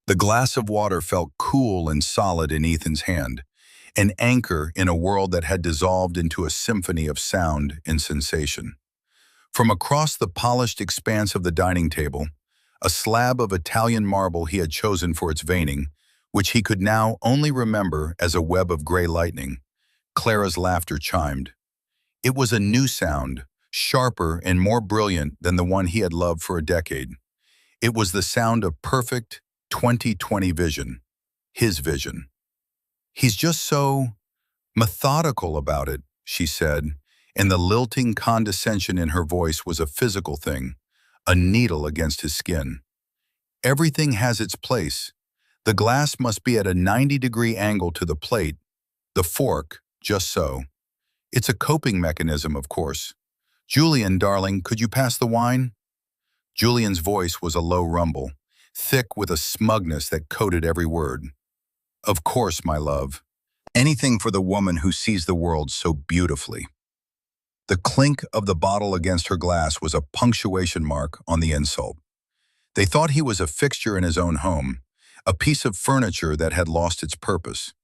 The glass of water felt cool and solid in Ethan's hand, an anchor in a world that had dissolved into a symphony of sound and sensation. From across the polished expanse of the dining table, a slab of Italian marble he had chosen for its veining, which he could now only remember as a web of gray lightning, Clara's laughter chimed. It was a new sound, sharper and more brilliant than the one he had loved for a decade. It was the sound of perfect 20/20 vision, his vision. "He's just so methodical about it," she said, and the lilting condescension in her voice was a physical thing, a needle against his skin. "Everything has its place. The glass must be at a 90-degree angle to the plate, the fork, just so. It's a coping mechanism, of course. Julian, darling, could you pass the wine?" Julian's voice was a low rumble, thick with a smugness that coated every word. "Of course, my love. Anything for the woman who sees the world so beautifully." The clink of the bottle against her glass was a punctuation mark on the insult. They thought he was a fixture in his own home, a piece of furniture that had lost its purpose.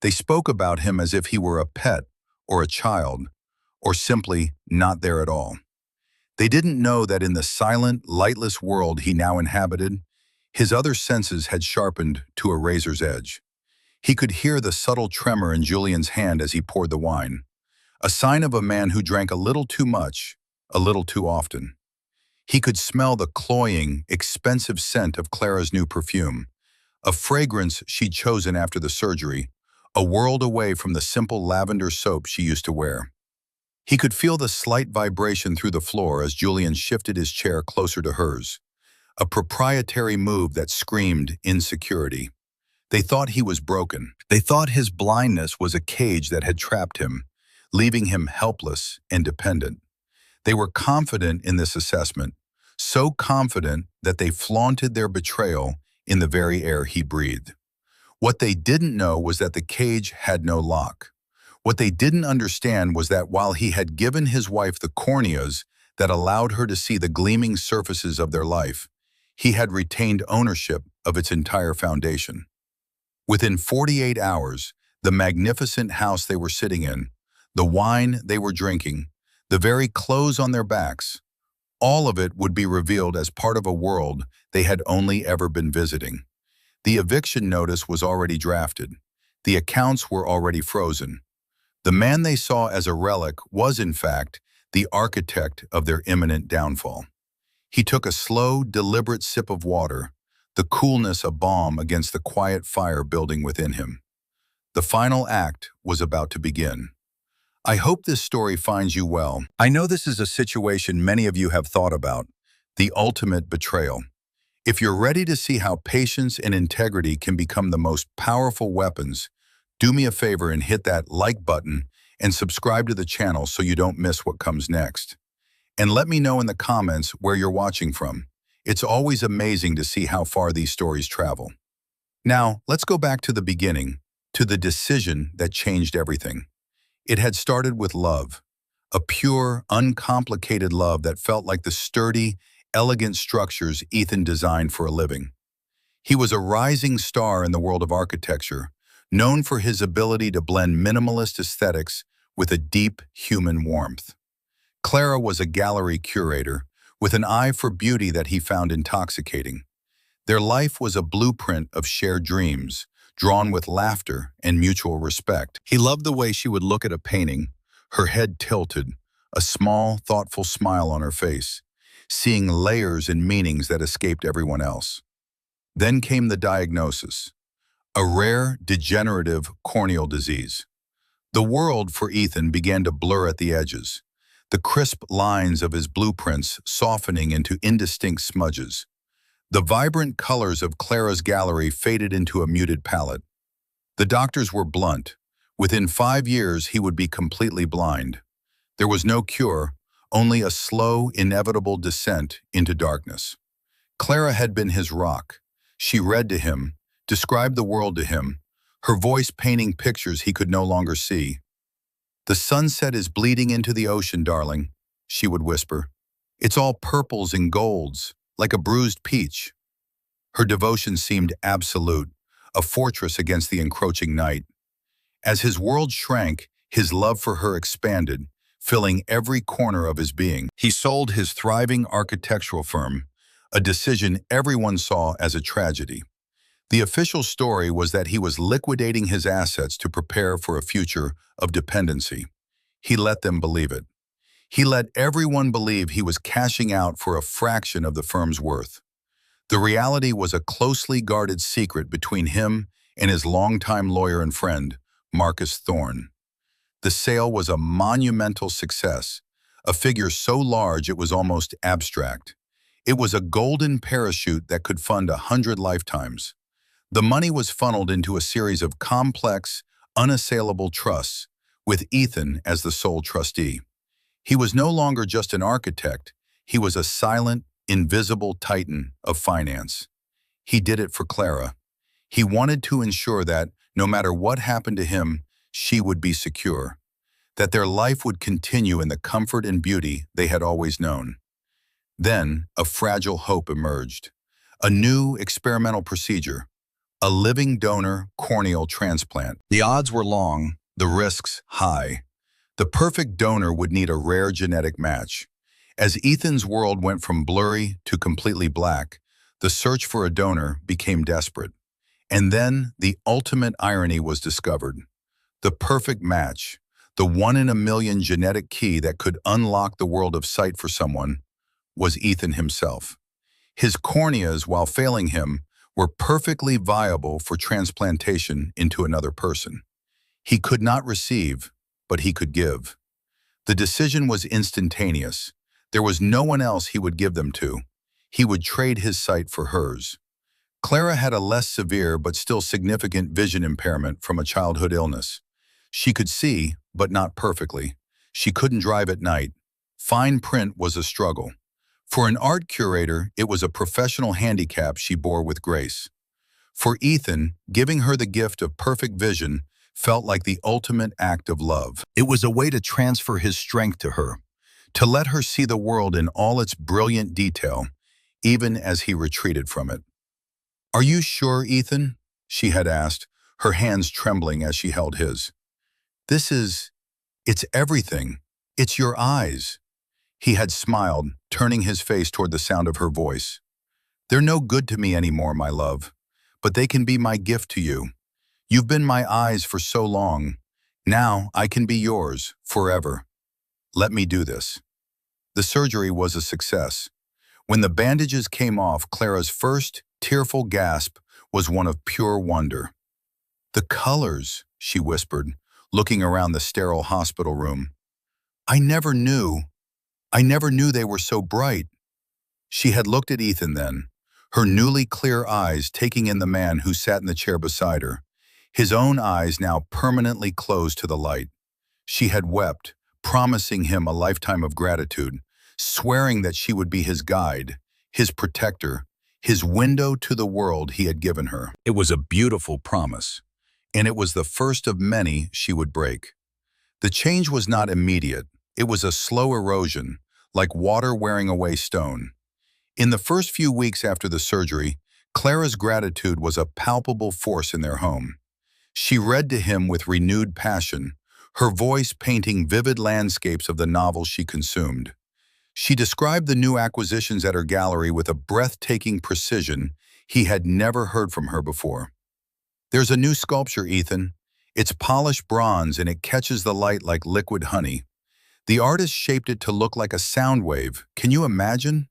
They spoke about him as if he were a pet or a child, or simply not there at all. They didn't know that in the silent, lightless world he now inhabited, his other senses had sharpened to a razor's edge. He could hear the subtle tremor in Julian's hand as he poured the wine, a sign of a man who drank a little too much, a little too often. He could smell the cloying, expensive scent of Clara's new perfume, a fragrance she'd chosen after the surgery, a world away from the simple lavender soap she used to wear. He could feel the slight vibration through the floor as Julian shifted his chair closer to hers, a proprietary move that screamed insecurity. They thought he was broken. They thought his blindness was a cage that had trapped him, leaving him helpless and dependent. They were confident in this assessment, so confident that they flaunted their betrayal in the very air he breathed. What they didn't know was that the cage had no lock. What they didn't understand was that while he had given his wife the corneas that allowed her to see the gleaming surfaces of their life, he had retained ownership of its entire foundation. Within 48 hours, the magnificent house they were sitting in, the wine they were drinking, the very clothes on their backs, all of it would be revealed as part of a world they had only ever been visiting. The eviction notice was already drafted. The accounts were already frozen. The man they saw as a relic was, in fact, the architect of their imminent downfall. He took a slow, deliberate sip of water, the coolness a balm against the quiet fire building within him. The final act was about to begin. I hope this story finds you well. I know this is a situation many of you have thought about, the ultimate betrayal. If you're ready to see how patience and integrity can become the most powerful weapons, do me a favor and hit that like button and subscribe to the channel so you don't miss what comes next. And let me know in the comments where you're watching from. It's always amazing to see how far these stories travel. Now, let's go back to the beginning, to the decision that changed everything. It had started with love, a pure, uncomplicated love that felt like the sturdy, elegant structures Ethan designed for a living. He was a rising star in the world of architecture, known for his ability to blend minimalist aesthetics with a deep human warmth. Clara was a gallery curator, with an eye for beauty that he found intoxicating. Their life was a blueprint of shared dreams, drawn with laughter and mutual respect. He loved the way she would look at a painting, her head tilted, a small, thoughtful smile on her face, seeing layers and meanings that escaped everyone else. Then came the diagnosis, a rare, degenerative corneal disease. The world for Ethan began to blur at the edges, the crisp lines of his blueprints softening into indistinct smudges. The vibrant colors of Clara's gallery faded into a muted palette. The doctors were blunt. Within 5 years, he would be completely blind. There was no cure, only a slow, inevitable descent into darkness. Clara had been his rock. She read to him, described the world to him, her voice painting pictures he could no longer see. "The sunset is bleeding into the ocean, darling," she would whisper. "It's all purples and golds, like a bruised peach." Her devotion seemed absolute, a fortress against the encroaching night. As his world shrank, his love for her expanded, filling every corner of his being. He sold his thriving architectural firm, a decision everyone saw as a tragedy. The official story was that he was liquidating his assets to prepare for a future of dependency. He let them believe it. He let everyone believe he was cashing out for a fraction of the firm's worth. The reality was a closely guarded secret between him and his longtime lawyer and friend, Marcus Thorne. The sale was a monumental success, a figure so large it was almost abstract. It was a golden parachute that could fund 100 lifetimes. The money was funneled into a series of complex, unassailable trusts, with Ethan as the sole trustee. He was no longer just an architect, he was a silent, invisible titan of finance. He did it for Clara. He wanted to ensure that, no matter what happened to him, she would be secure, that their life would continue in the comfort and beauty they had always known. Then, a fragile hope emerged. A new experimental procedure, a living donor corneal transplant. The odds were long, the risks high. The perfect donor would need a rare genetic match. As Ethan's world went from blurry to completely black, the search for a donor became desperate. And then the ultimate irony was discovered. The perfect match, the one-in-a-million genetic key that could unlock the world of sight for someone, was Ethan himself. His corneas, while failing him, were perfectly viable for transplantation into another person. He could not receive, but he could give. The decision was instantaneous. There was no one else he would give them to. He would trade his sight for hers. Clara had a less severe but still significant vision impairment from a childhood illness. She could see, but not perfectly. She couldn't drive at night. Fine print was a struggle. For an art curator, it was a professional handicap she bore with grace. For Ethan, giving her the gift of perfect vision felt like the ultimate act of love. It was a way to transfer his strength to her, to let her see the world in all its brilliant detail, even as he retreated from it. "Are you sure, Ethan?" she had asked, her hands trembling as she held his. It's everything. It's your eyes." He had smiled, turning his face toward the sound of her voice. "They're no good to me anymore, my love, but they can be my gift to you. You've been my eyes for so long. Now I can be yours, forever. Let me do this." The surgery was a success. When the bandages came off, Clara's first tearful gasp was one of pure wonder. "The colors," she whispered, looking around the sterile hospital room. I never knew they were so bright." She had looked at Ethan then, her newly clear eyes taking in the man who sat in the chair beside her, his own eyes now permanently closed to the light. She had wept, promising him a lifetime of gratitude, swearing that she would be his guide, his protector, his window to the world he had given her. It was a beautiful promise, and it was the first of many she would break. The change was not immediate. It was a slow erosion, like water wearing away stone. In the first few weeks after the surgery, Clara's gratitude was a palpable force in their home. She read to him with renewed passion, her voice painting vivid landscapes of the novels she consumed. She described the new acquisitions at her gallery with a breathtaking precision he had never heard from her before. "There's a new sculpture, Ethan. It's polished bronze and it catches the light like liquid honey. The artist shaped it to look like a sound wave. Can you imagine?"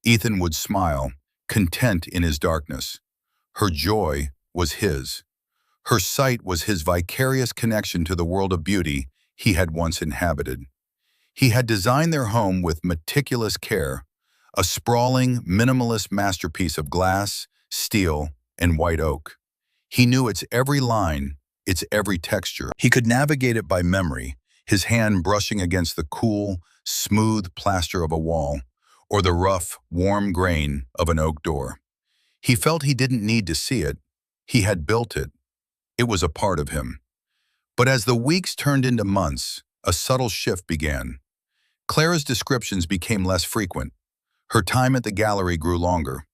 Ethan would smile, content in his darkness. Her joy was his. Her sight was his vicarious connection to the world of beauty he had once inhabited. He had designed their home with meticulous care, a sprawling, minimalist masterpiece of glass, steel, and white oak. He knew its every line, its every texture. He could navigate it by memory, his hand brushing against the cool, smooth plaster of a wall, or the rough, warm grain of an oak door. He felt he didn't need to see it. He had built it. It was a part of him. But as the weeks turned into months, a subtle shift began. Clara's descriptions became less frequent. Her time at the gallery grew longer.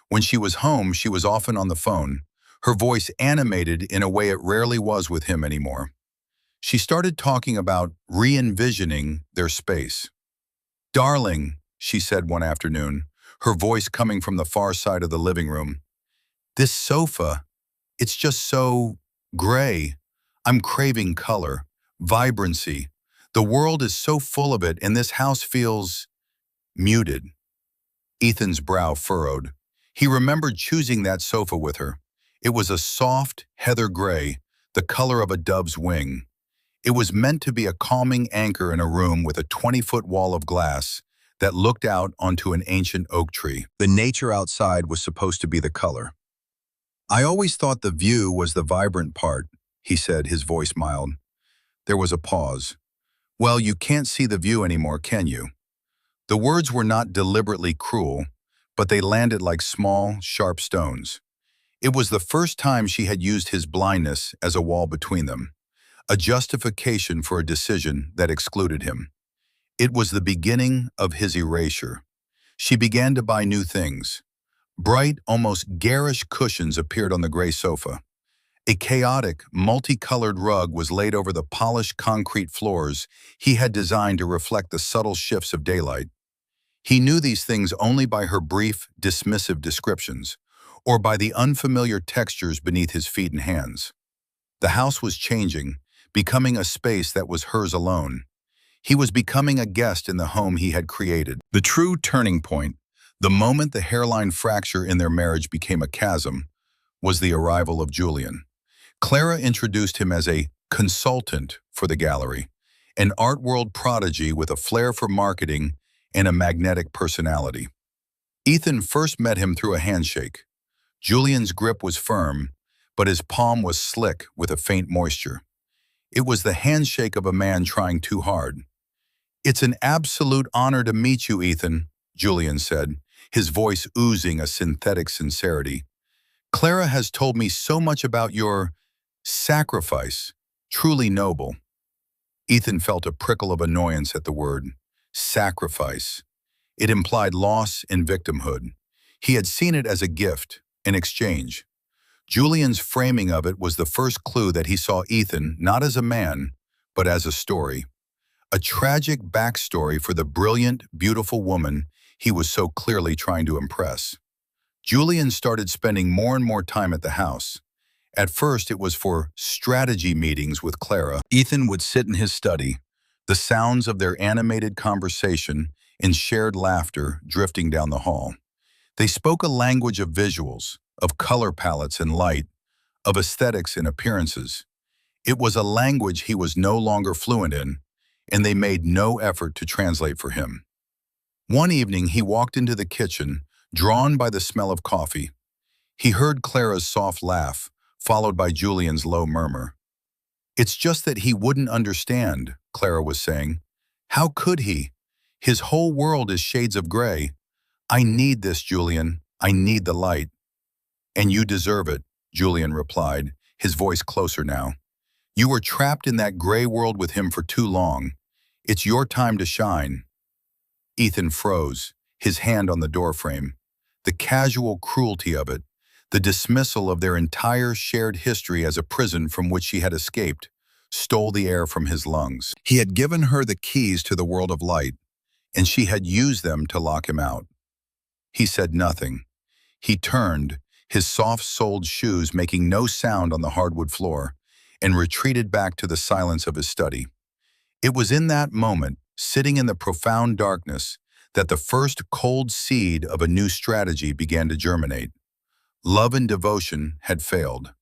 When she was home, she was often on the phone, her voice animated in a way it rarely was with him anymore. She started talking about re-envisioning their space. "Darling," she said one afternoon, her voice coming from the far side of the living room, "this sofa, it's just so gray. I'm craving color, vibrancy. The world is so full of it, and this house feels muted." Ethan's brow furrowed. He remembered choosing that sofa with her. It was a soft, heather gray, the color of a dove's wing. It was meant to be a calming anchor in a room with a 20-foot wall of glass that looked out onto an ancient oak tree. The nature outside was supposed to be the color. "I always thought the view was the vibrant part," he said, his voice mild. There was a pause. "Well, you can't see the view anymore, can you?" The words were not deliberately cruel, but they landed like small, sharp stones. It was the first time she had used his blindness as a wall between them, a justification for a decision that excluded him. It was the beginning of his erasure. She began to buy new things. Bright, almost garish cushions appeared on the gray sofa. A chaotic, multicolored rug was laid over the polished concrete floors he had designed to reflect the subtle shifts of daylight. He knew these things only by her brief, dismissive descriptions, or by the unfamiliar textures beneath his feet and hands. The house was changing, becoming a space that was hers alone. He was becoming a guest in the home he had created. The true turning point, the moment the hairline fracture in their marriage became a chasm, was the arrival of Julian. Clara introduced him as a consultant for the gallery, an art world prodigy with a flair for marketing and a magnetic personality. Ethan first met him through a handshake. Julian's grip was firm, but his palm was slick with a faint moisture. It was the handshake of a man trying too hard. "It's an absolute honor to meet you, Ethan," Julian said, his voice oozing a synthetic sincerity. "Clara has told me so much about your sacrifice, truly noble." Ethan felt a prickle of annoyance at the word sacrifice. It implied loss and victimhood. He had seen it as a gift, an exchange. Julian's framing of it was the first clue that he saw Ethan not as a man, but as a story. A tragic backstory for the brilliant, beautiful woman he was so clearly trying to impress. Julian started spending more and more time at the house. At first, it was for strategy meetings with Clara. Ethan would sit in his study, the sounds of their animated conversation and shared laughter drifting down the hall. They spoke a language of visuals, of color palettes and light, of aesthetics and appearances. It was a language he was no longer fluent in, and they made no effort to translate for him. One evening, he walked into the kitchen, drawn by the smell of coffee. He heard Clara's soft laugh, followed by Julian's low murmur. "It's just that he wouldn't understand," Clara was saying. "How could he? His whole world is shades of gray. I need this, Julian. I need the light." "And you deserve it," Julian replied, his voice closer now. "You were trapped in that gray world with him for too long. It's your time to shine." Ethan froze, his hand on the doorframe. The casual cruelty of it, the dismissal of their entire shared history as a prison from which she had escaped, stole the air from his lungs. He had given her the keys to the world of light, and she had used them to lock him out. He said nothing. He turned, his soft-soled shoes making no sound on the hardwood floor, and retreated back to the silence of his study. It was in that moment, sitting in the profound darkness, that the first cold seed of a new strategy began to germinate. Love and devotion had failed.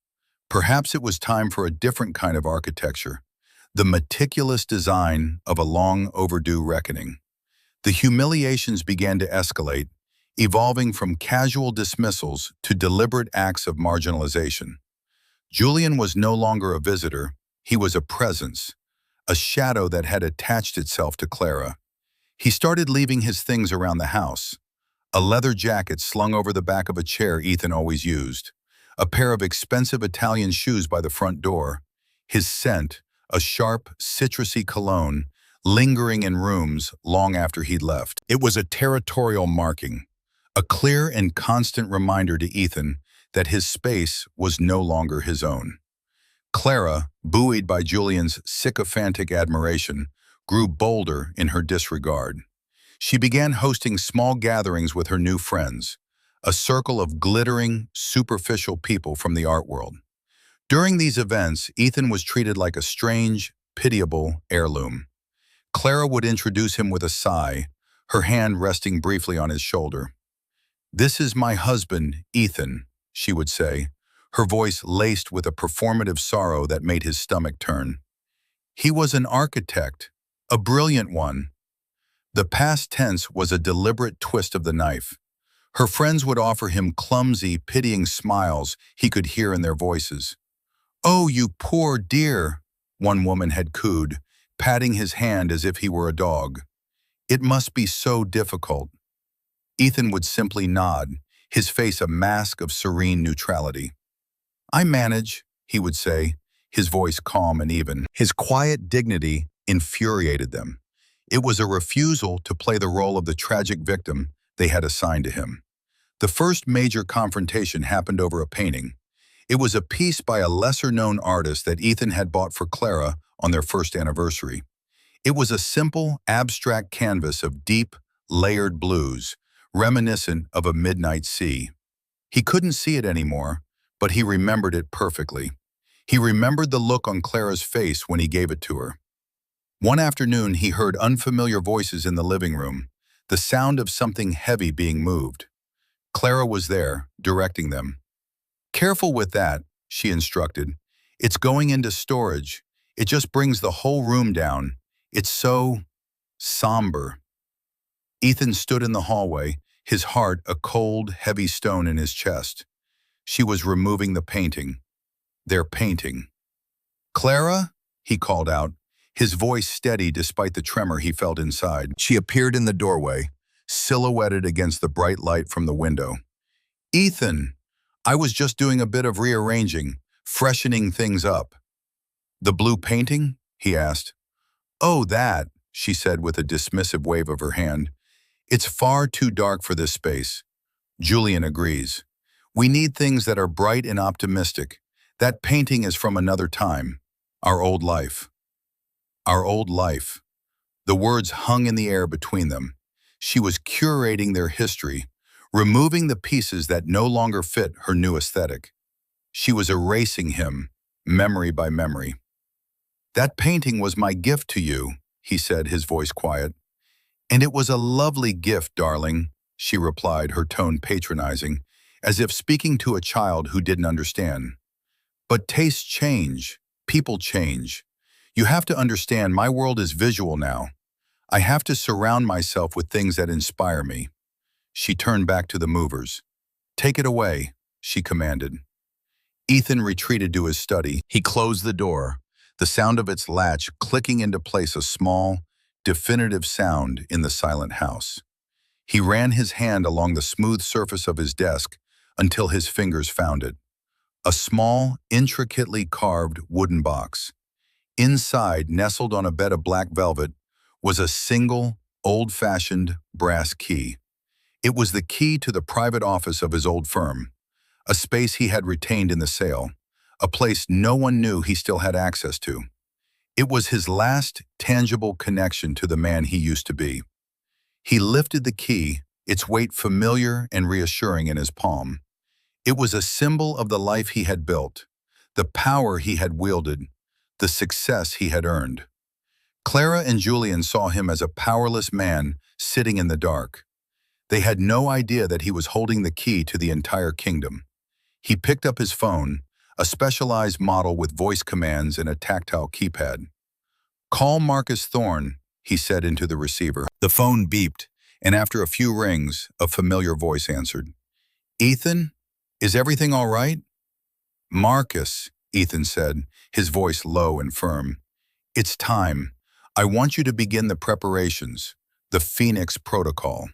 Perhaps it was time for a different kind of architecture, the meticulous design of a long overdue reckoning. The humiliations began to escalate, evolving from casual dismissals to deliberate acts of marginalization. Julian was no longer a visitor, he was a presence, a shadow that had attached itself to Clara. He started leaving his things around the house. A leather jacket slung over the back of a chair Ethan always used. A pair of expensive Italian shoes by the front door. His scent, a sharp, citrusy cologne, lingering in rooms long after he'd left. It was a territorial marking, a clear and constant reminder to Ethan that his space was no longer his own. Clara, buoyed by Julian's sycophantic admiration, grew bolder in her disregard. She began hosting small gatherings with her new friends, a circle of glittering, superficial people from the art world. During these events, Ethan was treated like a strange, pitiable heirloom. Clara would introduce him with a sigh, her hand resting briefly on his shoulder. "This is my husband, Ethan," she would say, her voice laced with a performative sorrow that made his stomach turn. "He was an architect, a brilliant one." The past tense was a deliberate twist of the knife. Her friends would offer him clumsy, pitying smiles he could hear in their voices. "Oh, you poor dear," one woman had cooed, patting his hand as if he were a dog. "It must be so difficult." Ethan would simply nod, his face a mask of serene neutrality. "I manage," he would say, his voice calm and even. His quiet dignity infuriated them. It was a refusal to play the role of the tragic victim they had assigned to him. The first major confrontation happened over a painting. It was a piece by a lesser-known artist that Ethan had bought for Clara on their first anniversary. It was a simple, abstract canvas of deep, layered blues, reminiscent of a midnight sea. He couldn't see it anymore, but he remembered it perfectly. He remembered the look on Clara's face when he gave it to her. One afternoon, he heard unfamiliar voices in the living room, the sound of something heavy being moved. Clara was there, directing them. "Careful with that," she instructed. "It's going into storage. It just brings the whole room down. It's so somber." Ethan stood in the hallway, his heart a cold, heavy stone in his chest. She was removing the painting. Their painting. "Clara?" he called out, his voice steady despite the tremor he felt inside. She appeared in the doorway, silhouetted against the bright light from the window. "Ethan, I was just doing a bit of rearranging, freshening things up." "The blue painting?" he asked. "Oh, that," she said with a dismissive wave of her hand. "It's far too dark for this space." Julian agrees. "We need things that are bright and optimistic. That painting is from another time. Our old life." Our old life. The words hung in the air between them. She was curating their history, removing the pieces that no longer fit her new aesthetic. She was erasing him, memory by memory. "That painting was my gift to you," he said, his voice quiet. "And it was a lovely gift, darling," she replied, her tone patronizing, as if speaking to a child who didn't understand. "But tastes change, people change. You have to understand my world is visual now. I have to surround myself with things that inspire me." She turned back to the movers. "Take it away," she commanded. Ethan retreated to his study. He closed the door, the sound of its latch clicking into place a small, definitive sound in the silent house. He ran his hand along the smooth surface of his desk until his fingers found it. A small, intricately carved wooden box. Inside, nestled on a bed of black velvet, was a single, old-fashioned brass key. It was the key to the private office of his old firm, a space he had retained in the sale, a place no one knew he still had access to. It was his last tangible connection to the man he used to be. He lifted the key, its weight familiar and reassuring in his palm. It was a symbol of the life he had built, the power he had wielded, the success he had earned. Clara and Julian saw him as a powerless man sitting in the dark. They had no idea that he was holding the key to the entire kingdom. He picked up his phone, a specialized model with voice commands and a tactile keypad. "Call Marcus Thorne," he said into the receiver. The phone beeped, and after a few rings, a familiar voice answered. "Ethan, is everything all right?" "Marcus," Ethan said, his voice low and firm. "It's time. I want you to begin the preparations, the Phoenix Protocol."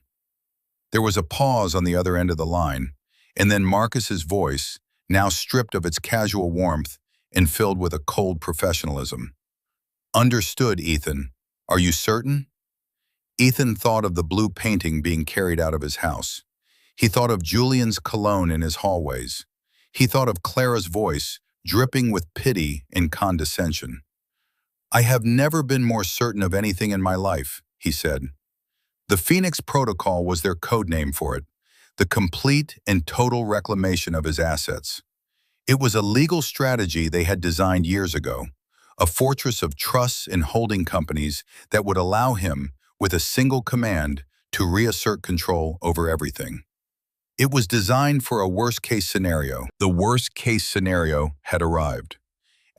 There was a pause on the other end of the line, and then Marcus's voice, now stripped of its casual warmth and filled with a cold professionalism. "Understood, Ethan. Are you certain?" Ethan thought of the blue painting being carried out of his house. He thought of Julian's cologne in his hallways. He thought of Clara's voice, dripping with pity and condescension. "I have never been more certain of anything in my life," he said. The Phoenix Protocol was their code name for it, the complete and total reclamation of his assets. It was a legal strategy they had designed years ago, a fortress of trusts and holding companies that would allow him, with a single command, to reassert control over everything. It was designed for a worst-case scenario. The worst-case scenario had arrived.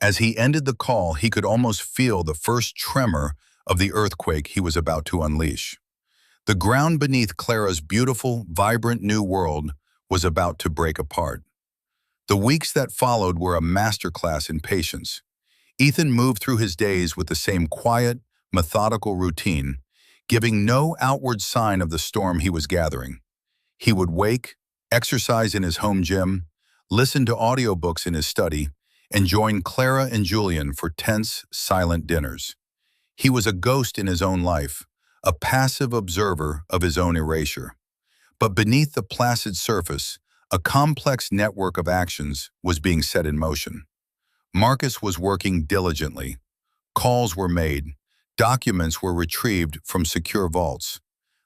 As he ended the call, he could almost feel the first tremor of the earthquake he was about to unleash. The ground beneath Clara's beautiful, vibrant new world was about to break apart. The weeks that followed were a masterclass in patience. Ethan moved through his days with the same quiet, methodical routine, giving no outward sign of the storm he was gathering. He would wake, exercise in his home gym, listen to audiobooks in his study, and join Clara and Julian for tense, silent dinners. He was a ghost in his own life, a passive observer of his own erasure. But beneath the placid surface, a complex network of actions was being set in motion. Marcus was working diligently. Calls were made. Documents were retrieved from secure vaults.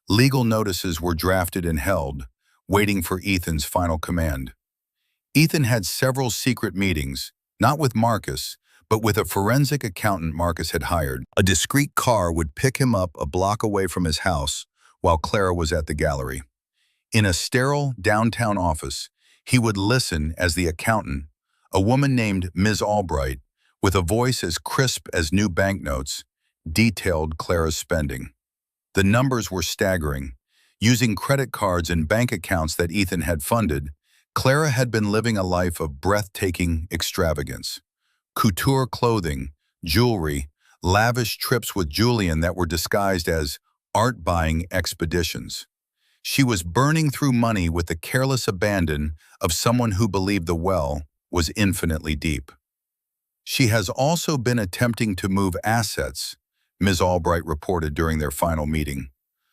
Legal notices were drafted and held, waiting for Ethan's final command. Ethan had several secret meetings, not with Marcus, but with a forensic accountant Marcus had hired. A discreet car would pick him up a block away from his house while Clara was at the gallery. In a sterile downtown office, he would listen as the accountant, a woman named Ms. Albright, with a voice as crisp as new banknotes, detailed Clara's spending. The numbers were staggering. Using credit cards and bank accounts that Ethan had funded, Clara had been living a life of breathtaking extravagance. Couture clothing, jewelry, lavish trips with Julian that were disguised as art-buying expeditions. She was burning through money with the careless abandon of someone who believed the well was infinitely deep. "She has also been attempting to move assets," Ms. Albright reported during their final meeting.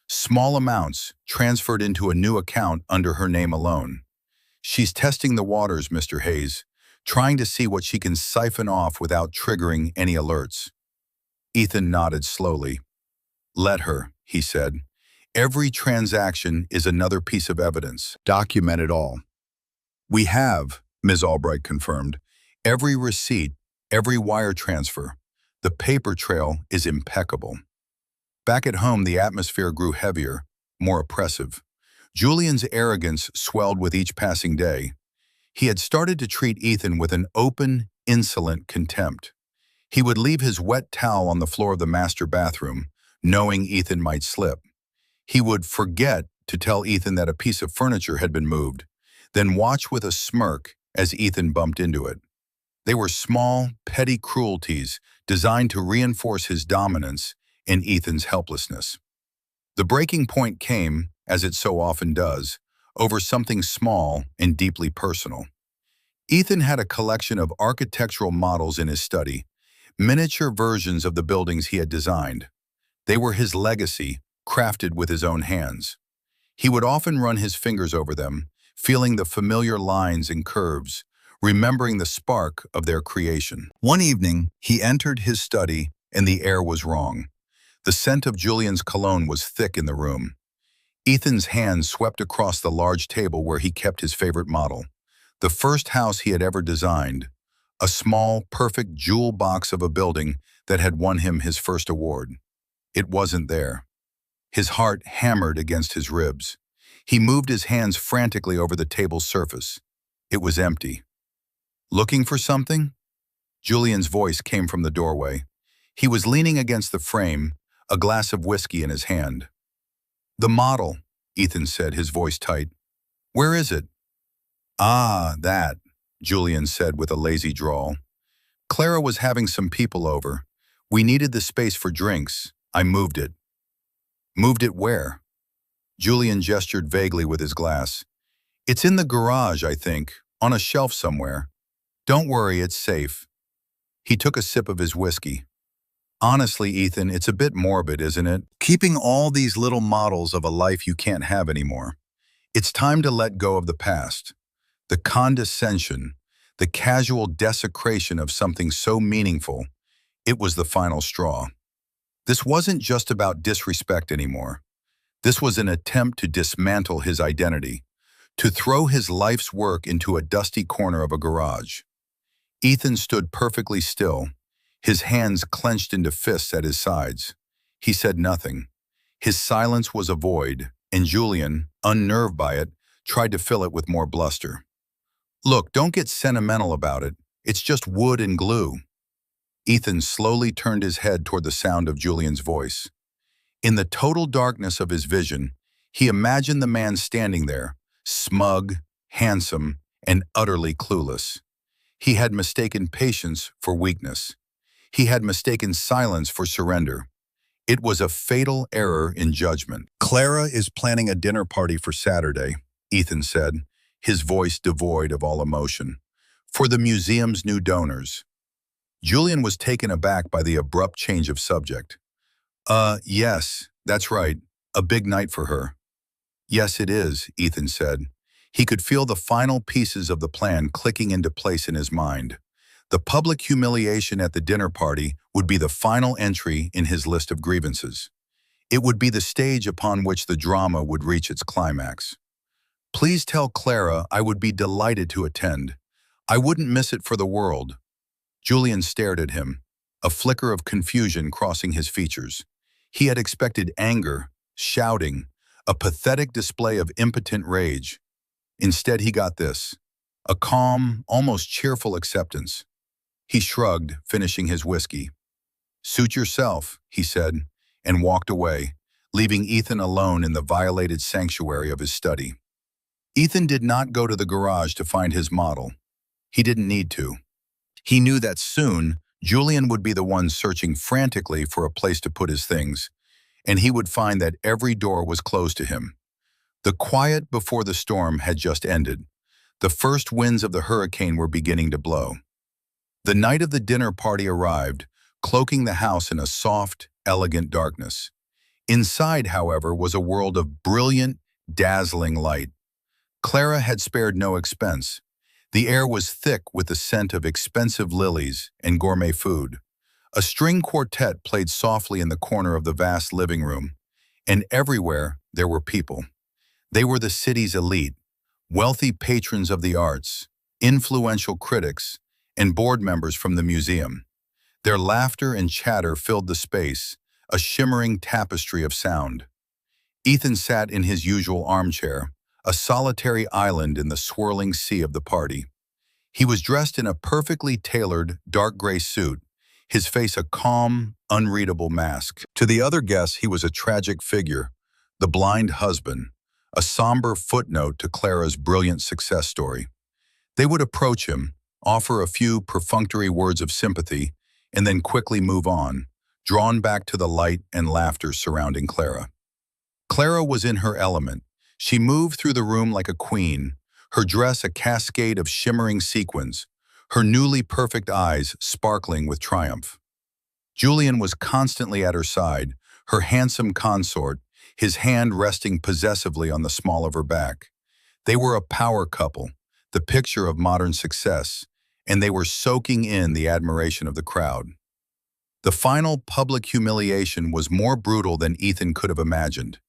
"Small amounts transferred into a new account under her name alone. She's testing the waters, Mr. Hayes, trying to see what she can siphon off without triggering any alerts." Ethan nodded slowly. "Let her," he said. "Every transaction is another piece of evidence. Document it all." "We have," Ms. Albright confirmed. "Every receipt, every wire transfer. The paper trail is impeccable." Back at home, the atmosphere grew heavier, more oppressive. Julian's arrogance swelled with each passing day. He had started to treat Ethan with an open, insolent contempt. He would leave his wet towel on the floor of the master bathroom, knowing Ethan might slip. He would forget to tell Ethan that a piece of furniture had been moved, then watch with a smirk as Ethan bumped into it. They were small, petty cruelties designed to reinforce his dominance and Ethan's helplessness. The breaking point came, as it so often does, over something small and deeply personal. Ethan had a collection of architectural models in his study, miniature versions of the buildings he had designed. They were his legacy, crafted with his own hands. He would often run his fingers over them, feeling the familiar lines and curves, remembering the spark of their creation. One evening, he entered his study and the air was wrong. The scent of Julian's cologne was thick in the room. Ethan's hand swept across the large table where he kept his favorite model, the first house he had ever designed, a small, perfect jewel box of a building that had won him his first award. It wasn't there. His heart hammered against his ribs. He moved his hands frantically over the table's surface. It was empty. "Looking for something?" Julian's voice came from the doorway. He was leaning against the frame, a glass of whiskey in his hand. "The model," Ethan said, his voice tight. "Where is it?" "Ah, that," Julian said with a lazy drawl. "Clara was having some people over. We needed the space for drinks. I moved it." "Moved it where?" Julian gestured vaguely with his glass. "It's in the garage, I think, on a shelf somewhere. Don't worry, it's safe." He took a sip of his whiskey. "Honestly, Ethan, it's a bit morbid, isn't it? Keeping all these little models of a life you can't have anymore. It's time to let go of the past, the condescension, the casual desecration of something so meaningful. It was the final straw. This wasn't just about disrespect anymore. This was an attempt to dismantle his identity, to throw his life's work into a dusty corner of a garage. Ethan stood perfectly still, his hands clenched into fists at his sides. He said nothing. His silence was a void, and Julian, unnerved by it, tried to fill it with more bluster. "Look, don't get sentimental about it. It's just wood and glue." Ethan slowly turned his head toward the sound of Julian's voice. In the total darkness of his vision, he imagined the man standing there, smug, handsome, and utterly clueless. He had mistaken patience for weakness. He had mistaken silence for surrender. It was a fatal error in judgment. "Clara is planning a dinner party for Saturday," Ethan said, his voice devoid of all emotion, "for the museum's new donors." Julian was taken aback by the abrupt change of subject. Yes, that's right. A big night for her." "Yes, it is," Ethan said. He could feel the final pieces of the plan clicking into place in his mind. The public humiliation at the dinner party would be the final entry in his list of grievances. It would be the stage upon which the drama would reach its climax. "Please tell Clara I would be delighted to attend. I wouldn't miss it for the world." Julian stared at him, a flicker of confusion crossing his features. He had expected anger, shouting, a pathetic display of impotent rage. Instead, he got this, a calm, almost cheerful acceptance. He shrugged, finishing his whiskey. "Suit yourself," he said, and walked away, leaving Ethan alone in the violated sanctuary of his study. Ethan did not go to the garage to find his model. He didn't need to. He knew that soon, Julian would be the one searching frantically for a place to put his things, and he would find that every door was closed to him. The quiet before the storm had just ended. The first winds of the hurricane were beginning to blow. The night of the dinner party arrived, cloaking the house in a soft, elegant darkness. Inside, however, was a world of brilliant, dazzling light. Clara had spared no expense. The air was thick with the scent of expensive lilies and gourmet food. A string quartet played softly in the corner of the vast living room, and everywhere there were people. They were the city's elite, wealthy patrons of the arts, influential critics, and board members from the museum. Their laughter and chatter filled the space, a shimmering tapestry of sound. Ethan sat in his usual armchair, a solitary island in the swirling sea of the party. He was dressed in a perfectly tailored, dark gray suit, his face a calm, unreadable mask. To the other guests, he was a tragic figure, the blind husband, a somber footnote to Clara's brilliant success story. They would approach him, offer a few perfunctory words of sympathy, and then quickly move on, drawn back to the light and laughter surrounding Clara. Clara was in her element. She moved through the room like a queen, her dress a cascade of shimmering sequins, her newly perfect eyes sparkling with triumph. Julian was constantly at her side, her handsome consort, his hand resting possessively on the small of her back. They were a power couple, the picture of modern success, and they were soaking in the admiration of the crowd. The final public humiliation was more brutal than Ethan could have imagined.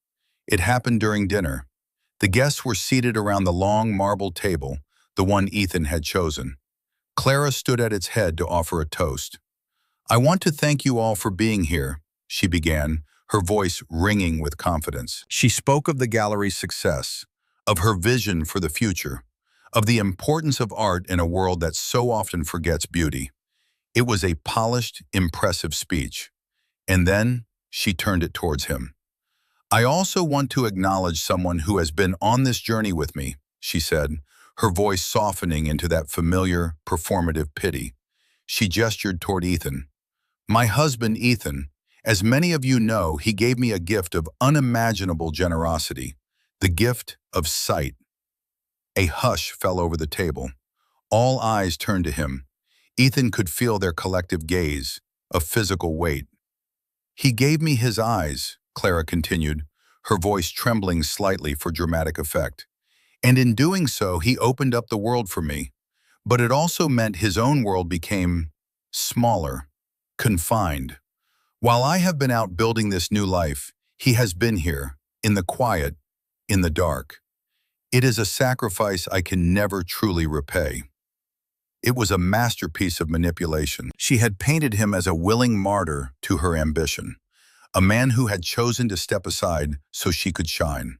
It happened during dinner. The guests were seated around the long marble table, the one Ethan had chosen. Clara stood at its head to offer a toast. "I want to thank you all for being here," she began, her voice ringing with confidence. She spoke of the gallery's success, of her vision for the future, of the importance of art in a world that so often forgets beauty. It was a polished, impressive speech. And then she turned it towards him. "I also want to acknowledge someone who has been on this journey with me," she said, her voice softening into that familiar, performative pity. She gestured toward Ethan. "My husband, Ethan. As many of you know, he gave me a gift of unimaginable generosity, the gift of sight." A hush fell over the table. All eyes turned to him. Ethan could feel their collective gaze, a physical weight. "He gave me his eyes," Clara continued, her voice trembling slightly for dramatic effect. And in doing so, he opened up the world for me. But it also meant his own world became smaller, confined. While I have been out building this new life, he has been here, in the quiet, in the dark. It is a sacrifice I can never truly repay. It was a masterpiece of manipulation. She had painted him as a willing martyr to her ambition, a man who had chosen to step aside so she could shine.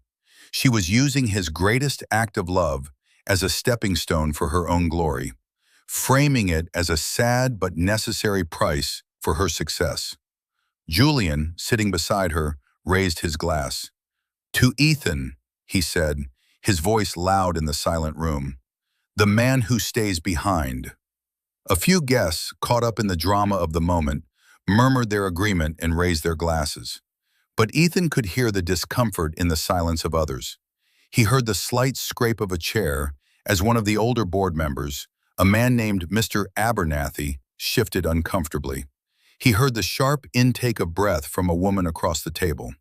She was using his greatest act of love as a stepping stone for her own glory, framing it as a sad but necessary price for her success. Julian, sitting beside her, raised his glass. "To Ethan," he said, his voice loud in the silent room, "the man who stays behind." A few guests, caught up in the drama of the moment, murmured their agreement and raised their glasses. But Ethan could hear the discomfort in the silence of others. He heard the slight scrape of a chair as one of the older board members, a man named Mr. Abernathy, shifted uncomfortably. He heard the sharp intake of breath from a woman across the table.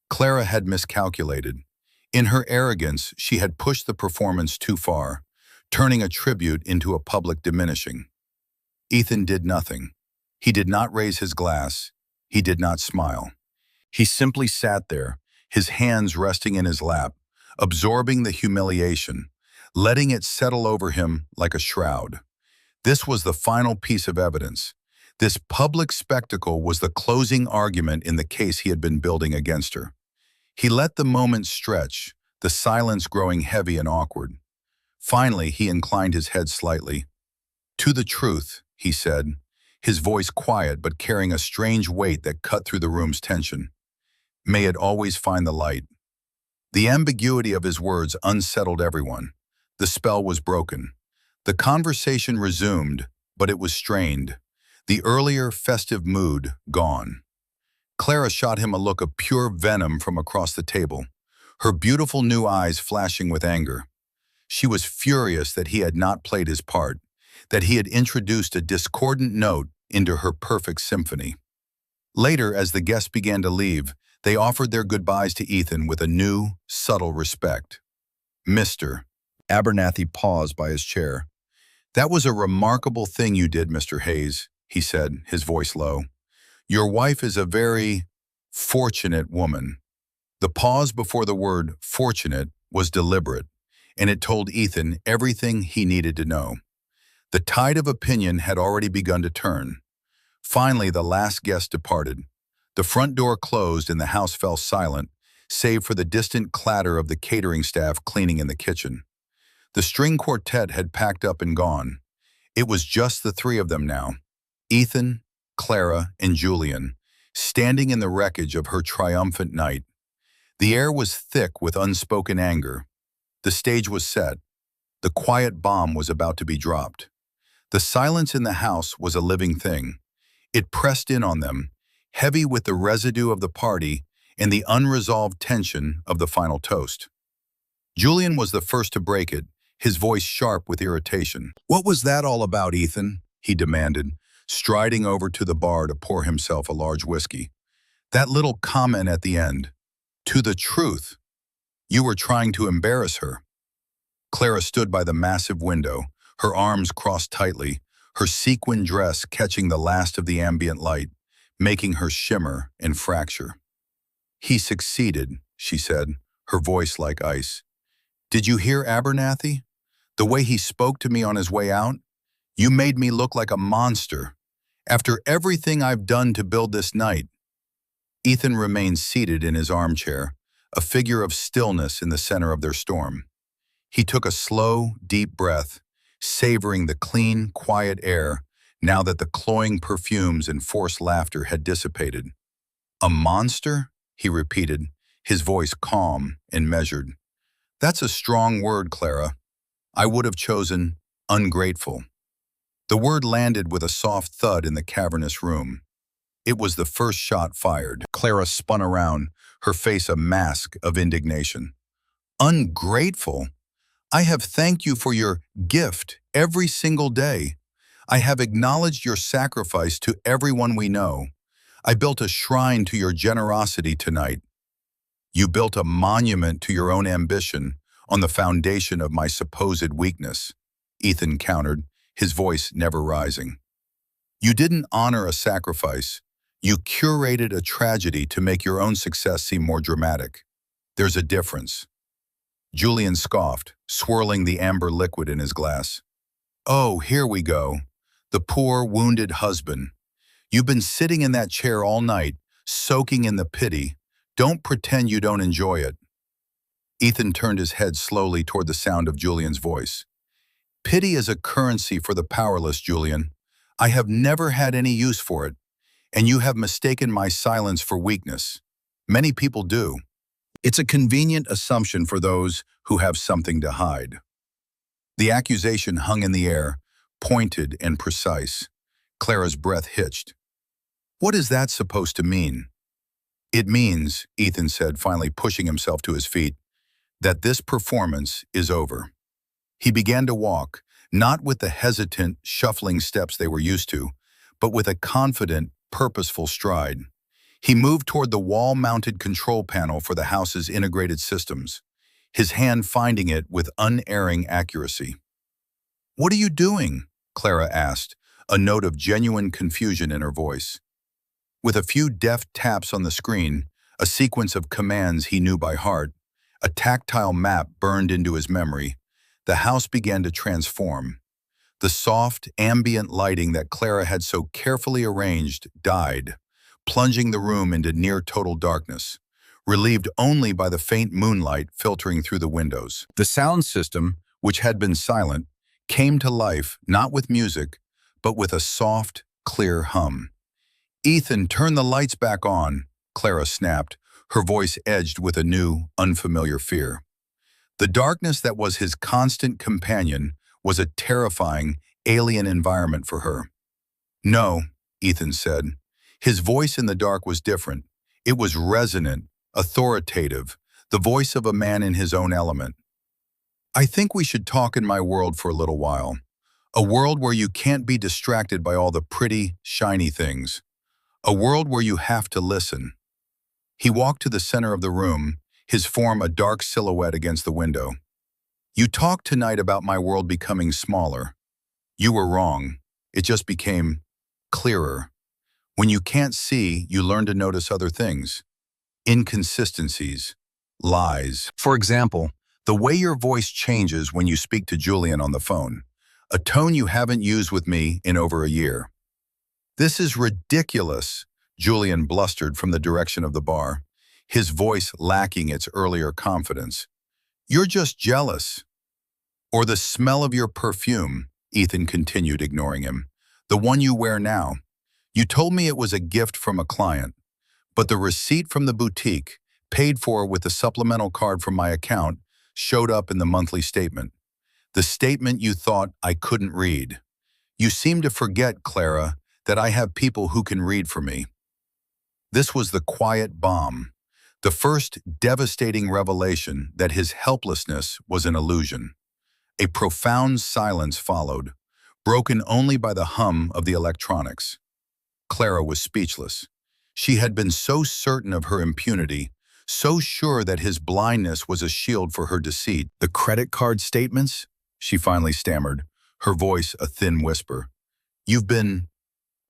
Clara had miscalculated. In her arrogance, she had pushed the performance too far, turning a tribute into a public diminishing. Ethan did nothing. He did not raise his glass. He did not smile. He simply sat there, his hands resting in his lap, absorbing the humiliation, letting it settle over him like a shroud. This was the final piece of evidence. This public spectacle was the closing argument in the case he had been building against her. He let the moment stretch, the silence growing heavy and awkward. Finally, he inclined his head slightly. "To the truth," he said, his voice quiet but carrying a strange weight that cut through the room's tension. "May it always find the light." The ambiguity of his words unsettled everyone. The spell was broken. The conversation resumed, but it was strained. The earlier festive mood gone. Clara shot him a look of pure venom from across the table, her beautiful new eyes flashing with anger. She was furious that he had not played his part, that he had introduced a discordant note into her perfect symphony. Later, as the guests began to leave, they offered their goodbyes to Ethan with a new, subtle respect. "Mr." Abernathy paused by his chair. "That was a remarkable thing you did, Mr. Hayes," he said, his voice low. "Your wife is a very fortunate woman." The pause before the word fortunate was deliberate, and it told Ethan everything he needed to know. The tide of opinion had already begun to turn. Finally, the last guest departed. The front door closed and the house fell silent, save for the distant clatter of the catering staff cleaning in the kitchen. The string quartet had packed up and gone. It was just the three of them now, Ethan, Clara, and Julian, standing in the wreckage of her triumphant night. The air was thick with unspoken anger. The stage was set. The quiet bomb was about to be dropped. The silence in the house was a living thing. It pressed in on them, heavy with the residue of the party and the unresolved tension of the final toast. Julian was the first to break it, his voice sharp with irritation. "What was that all about, Ethan?" he demanded, striding over to the bar to pour himself a large whiskey. "That little comment at the end. To the truth. You were trying to embarrass her." Clara stood by the massive window, her arms crossed tightly, her sequin dress catching the last of the ambient light, making her shimmer and fracture. "He succeeded," she said, her voice like ice. "Did you hear Abernathy? The way he spoke to me on his way out? You made me look like a monster. After everything I've done to build this night." Ethan remained seated in his armchair, a figure of stillness in the center of their storm. He took a slow, deep breath, savoring the clean, quiet air now that the cloying perfumes and forced laughter had dissipated. "A monster?" he repeated, his voice calm and measured. "That's a strong word, Clara. I would have chosen ungrateful." The word landed with a soft thud in the cavernous room. It was the first shot fired. Clara spun around, her face a mask of indignation. "Ungrateful? I have thanked you for your gift every single day. I have acknowledged your sacrifice to everyone we know. I built a shrine to your generosity tonight. You built a monument to your own ambition, on the foundation of my supposed weakness, Ethan countered, his voice never rising. You didn't honor a sacrifice. You curated a tragedy to make your own success seem more dramatic. There's a difference. Julian scoffed, swirling the amber liquid in his glass. Oh, here we go. The poor, wounded husband. You've been sitting in that chair all night, soaking in the pity. Don't pretend you don't enjoy it. Ethan turned his head slowly toward the sound of Julian's voice. Pity is a currency for the powerless, Julian. I have never had any use for it, and you have mistaken my silence for weakness. Many people do. It's a convenient assumption for those who have something to hide. The accusation hung in the air, pointed and precise. Clara's breath hitched. What is that supposed to mean? It means, Ethan said, finally pushing himself to his feet, that this performance is over. He began to walk, not with the hesitant, shuffling steps they were used to, but with a confident, purposeful stride. He moved toward the wall-mounted control panel for the house's integrated systems, his hand finding it with unerring accuracy. What are you doing? Clara asked, a note of genuine confusion in her voice. With a few deft taps on the screen, a sequence of commands he knew by heart, a tactile map burned into his memory, the house began to transform. The soft, ambient lighting that Clara had so carefully arranged died, plunging the room into near-total darkness, relieved only by the faint moonlight filtering through the windows. The sound system, which had been silent, came to life not with music, but with a soft, clear hum. Ethan, turn the lights back on, Clara snapped, her voice edged with a new, unfamiliar fear. The darkness that was his constant companion was a terrifying, alien environment for her. No, Ethan said. His voice in the dark was different. It was resonant, authoritative, the voice of a man in his own element. I think we should talk in my world for a little while. A world where you can't be distracted by all the pretty, shiny things. A world where you have to listen. He walked to the center of the room, his form a dark silhouette against the window. You talked tonight about my world becoming smaller. You were wrong. It just became clearer. When you can't see, you learn to notice other things. Inconsistencies, lies. For example, the way your voice changes when you speak to Julian on the phone, a tone you haven't used with me in over a year. This is ridiculous, Julian blustered from the direction of the bar, his voice lacking its earlier confidence. You're just jealous. Or the smell of your perfume, Ethan continued, ignoring him. The one you wear now. You told me it was a gift from a client, but the receipt from the boutique, paid for with the supplemental card from my account, showed up in the monthly statement. The statement you thought I couldn't read. You seem to forget, Clara, that I have people who can read for me. This was the quiet bomb, the first devastating revelation that his helplessness was an illusion. A profound silence followed, broken only by the hum of the electronics. Clara was speechless. She had been so certain of her impunity, so sure that his blindness was a shield for her deceit. The credit card statements? She finally stammered, her voice a thin whisper. You've been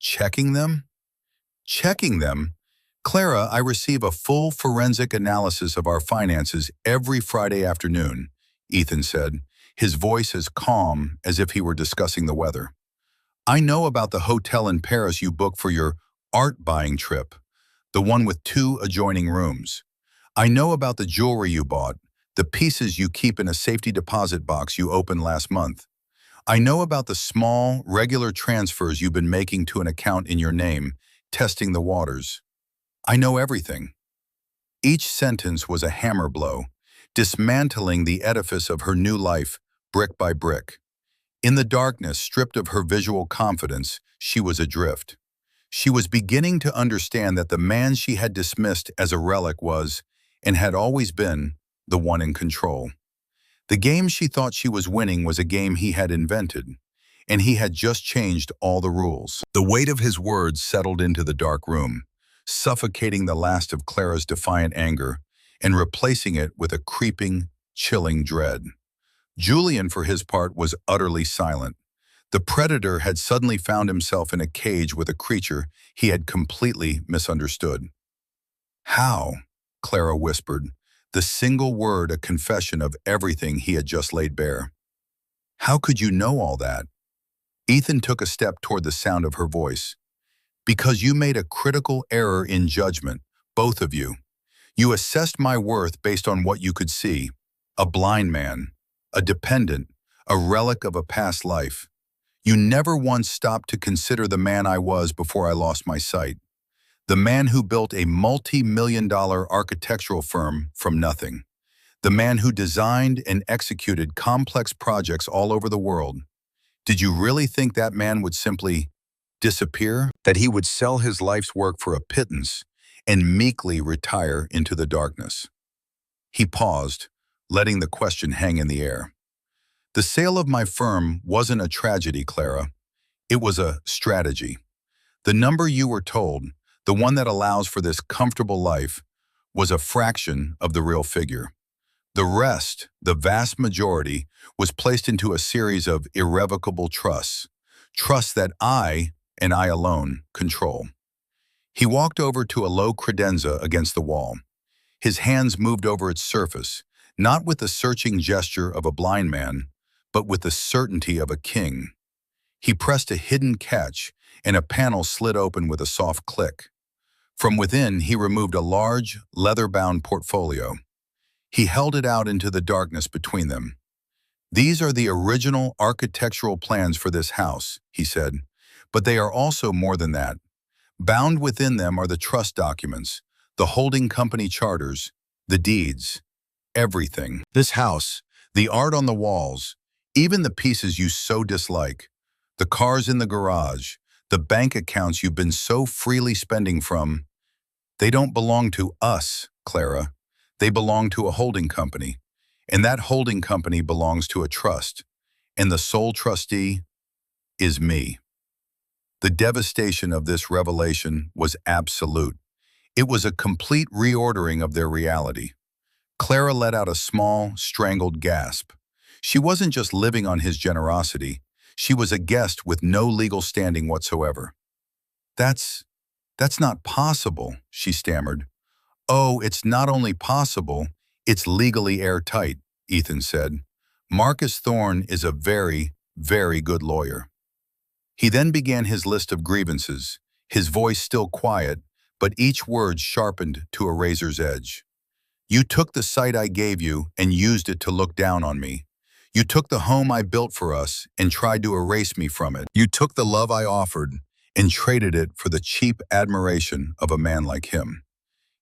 checking them? Checking them? Clara, I receive a full forensic analysis of our finances every Friday afternoon, Ethan said, his voice as calm as if he were discussing the weather. I know about the hotel in Paris you booked for your art-buying trip, the one with 2 adjoining rooms. I know about the jewelry you bought, the pieces you keep in a safety deposit box you opened last month. I know about the small, regular transfers you've been making to an account in your name, testing the waters. I know everything. Each sentence was a hammer blow, dismantling the edifice of her new life, brick by brick. In the darkness, stripped of her visual confidence, she was adrift. She was beginning to understand that the man she had dismissed as a relic was, and had always been, the one in control. The game she thought she was winning was a game he had invented, and he had just changed all the rules. The weight of his words settled into the dark room, suffocating the last of Clara's defiant anger and replacing it with a creeping, chilling dread. Julian, for his part, was utterly silent. The predator had suddenly found himself in a cage with a creature he had completely misunderstood. "How?" Clara whispered, the single word a confession of everything he had just laid bare. "How could you know all that?" Ethan took a step toward the sound of her voice. "Because you made a critical error in judgment, both of you. You assessed my worth based on what you could see. A blind man, a dependent, a relic of a past life. You never once stopped to consider the man I was before I lost my sight. The man who built a multi-million-dollar architectural firm from nothing. The man who designed and executed complex projects all over the world. Did you really think that man would simply disappear? That he would sell his life's work for a pittance and meekly retire into the darkness?" He paused, letting the question hang in the air. "The sale of my firm wasn't a tragedy, Clara. It was a strategy. The number you were told, the one that allows for this comfortable life, was a fraction of the real figure. The rest, the vast majority, was placed into a series of irrevocable trusts. Trusts that I, and I alone, control." He walked over to a low credenza against the wall. His hands moved over its surface, not with the searching gesture of a blind man, but with the certainty of a king. He pressed a hidden catch, and a panel slid open with a soft click. From within, he removed a large, leather-bound portfolio. He held it out into the darkness between them. "These are the original architectural plans for this house," he said, "but they are also more than that. Bound within them are the trust documents, the holding company charters, the deeds, everything. This house, the art on the walls, even the pieces you so dislike, the cars in the garage, the bank accounts you've been so freely spending from, they don't belong to us, Clara. They belong to a holding company, and that holding company belongs to a trust, and the sole trustee is me." The devastation of this revelation was absolute. It was a complete reordering of their reality. Clara let out a small, strangled gasp. She wasn't just living on his generosity. She was a guest with no legal standing whatsoever. That's not possible," she stammered. "Oh, it's not only possible, it's legally airtight," Ethan said. "Marcus Thorne is a very, very good lawyer." He then began his list of grievances, his voice still quiet, but each word sharpened to a razor's edge. "You took the sight I gave you and used it to look down on me. You took the home I built for us and tried to erase me from it. You took the love I offered and traded it for the cheap admiration of a man like him."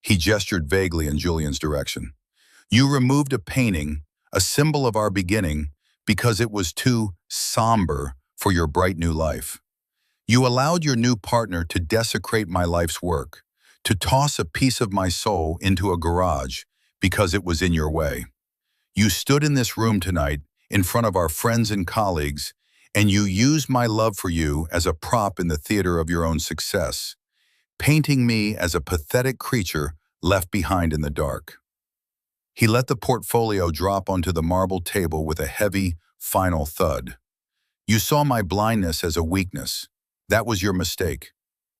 He gestured vaguely in Julian's direction. "You removed a painting, a symbol of our beginning, because it was too somber for your bright new life. You allowed your new partner to desecrate my life's work, to toss a piece of my soul into a garage because it was in your way. You stood in this room tonight in front of our friends and colleagues, and you used my love for you as a prop in the theater of your own success, painting me as a pathetic creature left behind in the dark." He let the portfolio drop onto the marble table with a heavy, final thud. "You saw my blindness as a weakness. That was your mistake.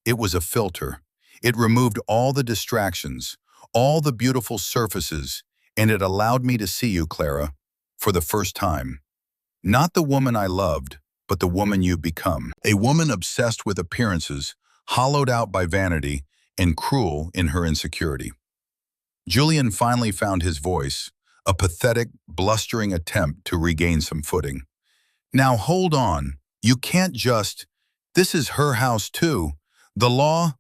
It was a filter. It removed all the distractions, all the beautiful surfaces, and it allowed me to see you, Clara, for the first time. Not the woman I loved, but the woman you've become. A woman obsessed with appearances, hollowed out by vanity, and cruel in her insecurity." Julian finally found his voice, a pathetic, blustering attempt to regain some footing. "Now hold on. You can't just... This is her house too. The law..."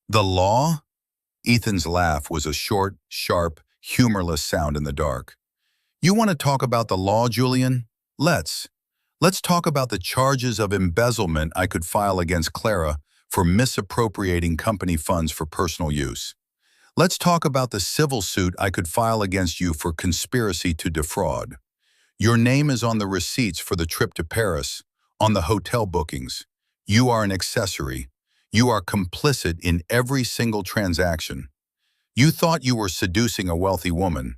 "The law?" Ethan's laugh was a short, sharp, humorless sound in the dark. "You want to talk about the law, Julian? Let's talk about the charges of embezzlement I could file against Clara for misappropriating company funds for personal use. Let's talk about the civil suit I could file against you for conspiracy to defraud. Your name is on the receipts for the trip to Paris, on the hotel bookings. You are an accessory. You are complicit in every single transaction. You thought you were seducing a wealthy woman.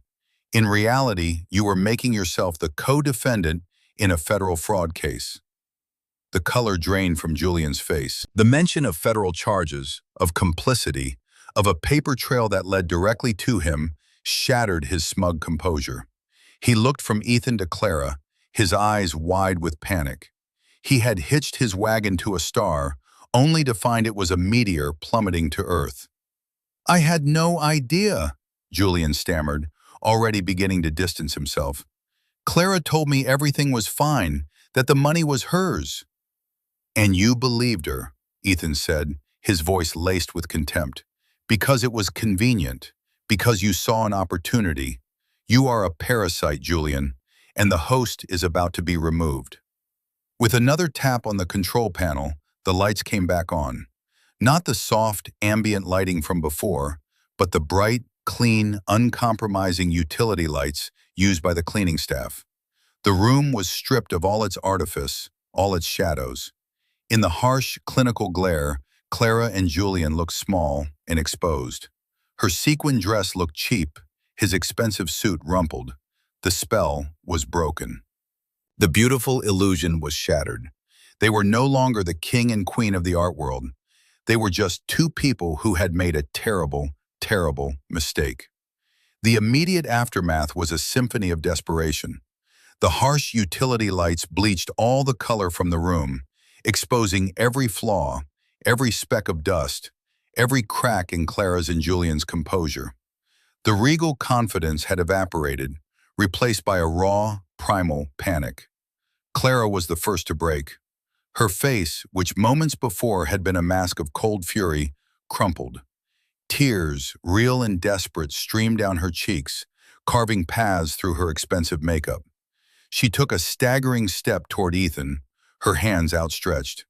In reality, you were making yourself the co-defendant in a federal fraud case. The color drained from Julian's face. The mention of federal charges, of complicity, of a paper trail that led directly to him, shattered his smug composure. He looked from Ethan to Clara, his eyes wide with panic. He had hitched his wagon to a star, only to find it was a meteor plummeting to Earth. "I had no idea," Julian stammered, already beginning to distance himself. "Clara told me everything was fine, that the money was hers." "And you believed her," Ethan said, his voice laced with contempt. "Because it was convenient, because you saw an opportunity. You are a parasite, Julian, and the host is about to be removed." With another tap on the control panel, the lights came back on. Not the soft, ambient lighting from before, but the bright, clean, uncompromising utility lights used by the cleaning staff. The room was stripped of all its artifice, all its shadows. In the harsh, clinical glare, Clara and Julian looked small and exposed. Her sequin dress looked cheap, his expensive suit rumpled. The spell was broken. The beautiful illusion was shattered. They were no longer the king and queen of the art world. They were just two people who had made a terrible, terrible mistake. The immediate aftermath was a symphony of desperation. The harsh utility lights bleached all the color from the room, exposing every flaw, every speck of dust, every crack in Clara's and Julian's composure. The regal confidence had evaporated, replaced by a raw, primal panic. Clara was the first to break. Her face, which moments before had been a mask of cold fury, crumpled. Tears, real and desperate, streamed down her cheeks, carving paths through her expensive makeup. She took a staggering step toward Ethan, her hands outstretched.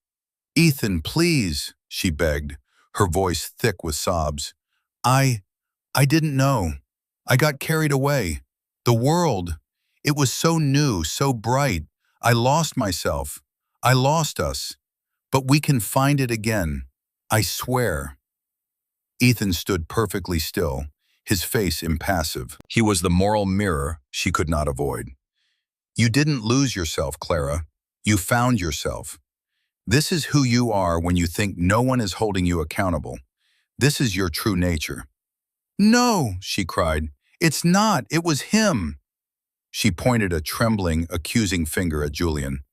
"Ethan, please," she begged, her voice thick with sobs. I didn't know. I got carried away. The world, it was so new, so bright. I lost myself. I lost us. But we can find it again. I swear." Ethan stood perfectly still, his face impassive. He was the moral mirror she could not avoid. "You didn't lose yourself, Clara. You found yourself. This is who you are when you think no one is holding you accountable. This is your true nature." "No," she cried. "It's not. It was him." She pointed a trembling, accusing finger at Julian.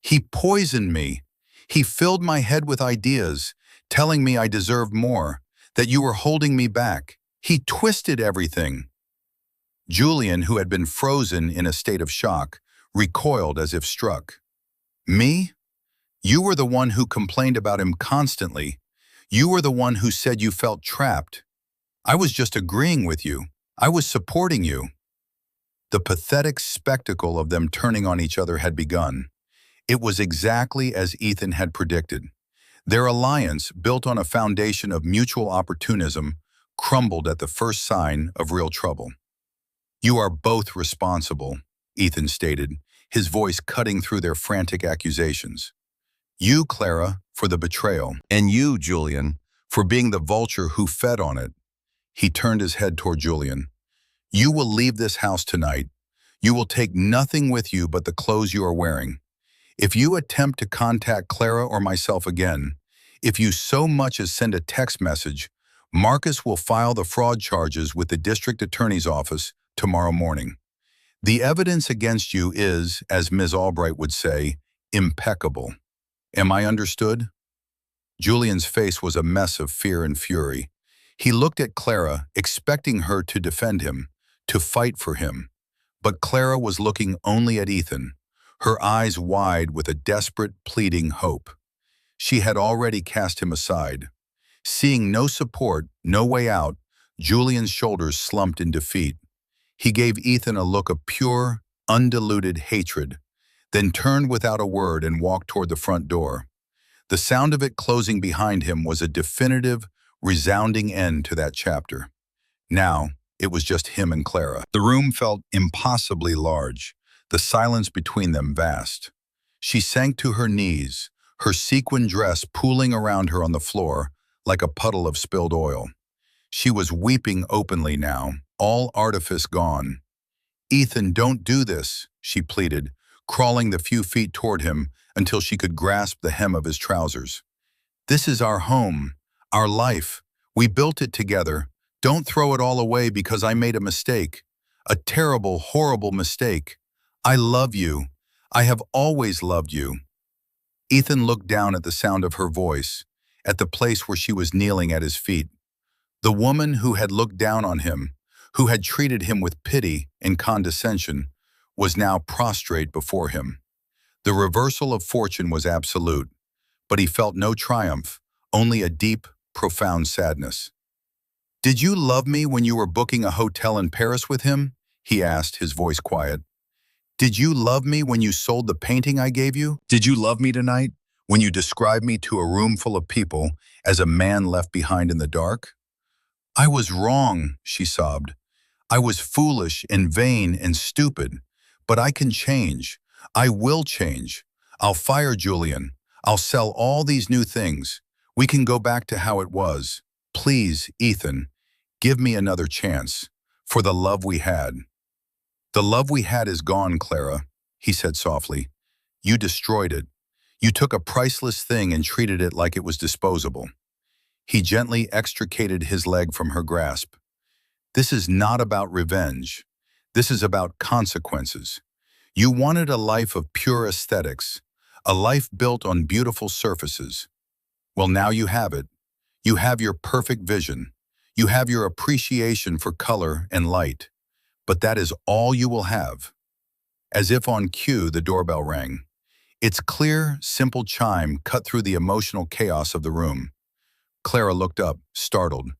"He poisoned me. He filled my head with ideas, telling me I deserved more, that you were holding me back. He twisted everything." Julian, who had been frozen in a state of shock, recoiled as if struck. "Me? You were the one who complained about him constantly. You were the one who said you felt trapped. I was just agreeing with you. I was supporting you." The pathetic spectacle of them turning on each other had begun. It was exactly as Ethan had predicted. Their alliance, built on a foundation of mutual opportunism, crumbled at the first sign of real trouble. "You are both responsible," Ethan stated, his voice cutting through their frantic accusations. "You, Clara, for the betrayal, and you, Julian, for being the vulture who fed on it." He turned his head toward Julian. "You will leave this house tonight. You will take nothing with you but the clothes you are wearing. If you attempt to contact Clara or myself again, if you so much as send a text message, Marcus will file the fraud charges with the district attorney's office tomorrow morning. The evidence against you is, as Ms. Albright would say, impeccable. Am I understood?" Julian's face was a mess of fear and fury. He looked at Clara, expecting her to defend him, to fight for him. But Clara was looking only at Ethan, her eyes wide with a desperate, pleading hope. She had already cast him aside. Seeing no support, no way out, Julian's shoulders slumped in defeat. He gave Ethan a look of pure, undiluted hatred, then turned without a word and walked toward the front door. The sound of it closing behind him was a definitive, resounding end to that chapter. Now, it was just him and Clara. The room felt impossibly large, the silence between them vast. She sank to her knees, her sequin dress pooling around her on the floor like a puddle of spilled oil. She was weeping openly now, all artifice gone. "Ethan, don't do this," she pleaded, crawling the few feet toward him until she could grasp the hem of his trousers. "This is our home, our life. We built it together. Don't throw it all away because I made a mistake. A terrible, horrible mistake. I love you. I have always loved you." Ethan looked down at the sound of her voice, at the place where she was kneeling at his feet. The woman who had looked down on him, who had treated him with pity and condescension, was now prostrate before him. The reversal of fortune was absolute, but he felt no triumph, only a deep, profound sadness. "Did you love me when you were booking a hotel in Paris with him?" he asked, his voice quiet. "Did you love me when you sold the painting I gave you? Did you love me tonight, when you described me to a room full of people as a man left behind in the dark?" "I was wrong," she sobbed. "I was foolish and vain and stupid, but I can change. I will change. I'll fire Julian. I'll sell all these new things. We can go back to how it was. Please, Ethan, give me another chance, for the love we had." "The love we had is gone, Clara," he said softly. "You destroyed it. You took a priceless thing and treated it like it was disposable." He gently extricated his leg from her grasp. "This is not about revenge. This is about consequences. You wanted a life of pure aesthetics, a life built on beautiful surfaces. Well, now you have it. You have your perfect vision. You have your appreciation for color and light. But that is all you will have." As if on cue, the doorbell rang. Its clear, simple chime cut through the emotional chaos of the room. Clara looked up, startled.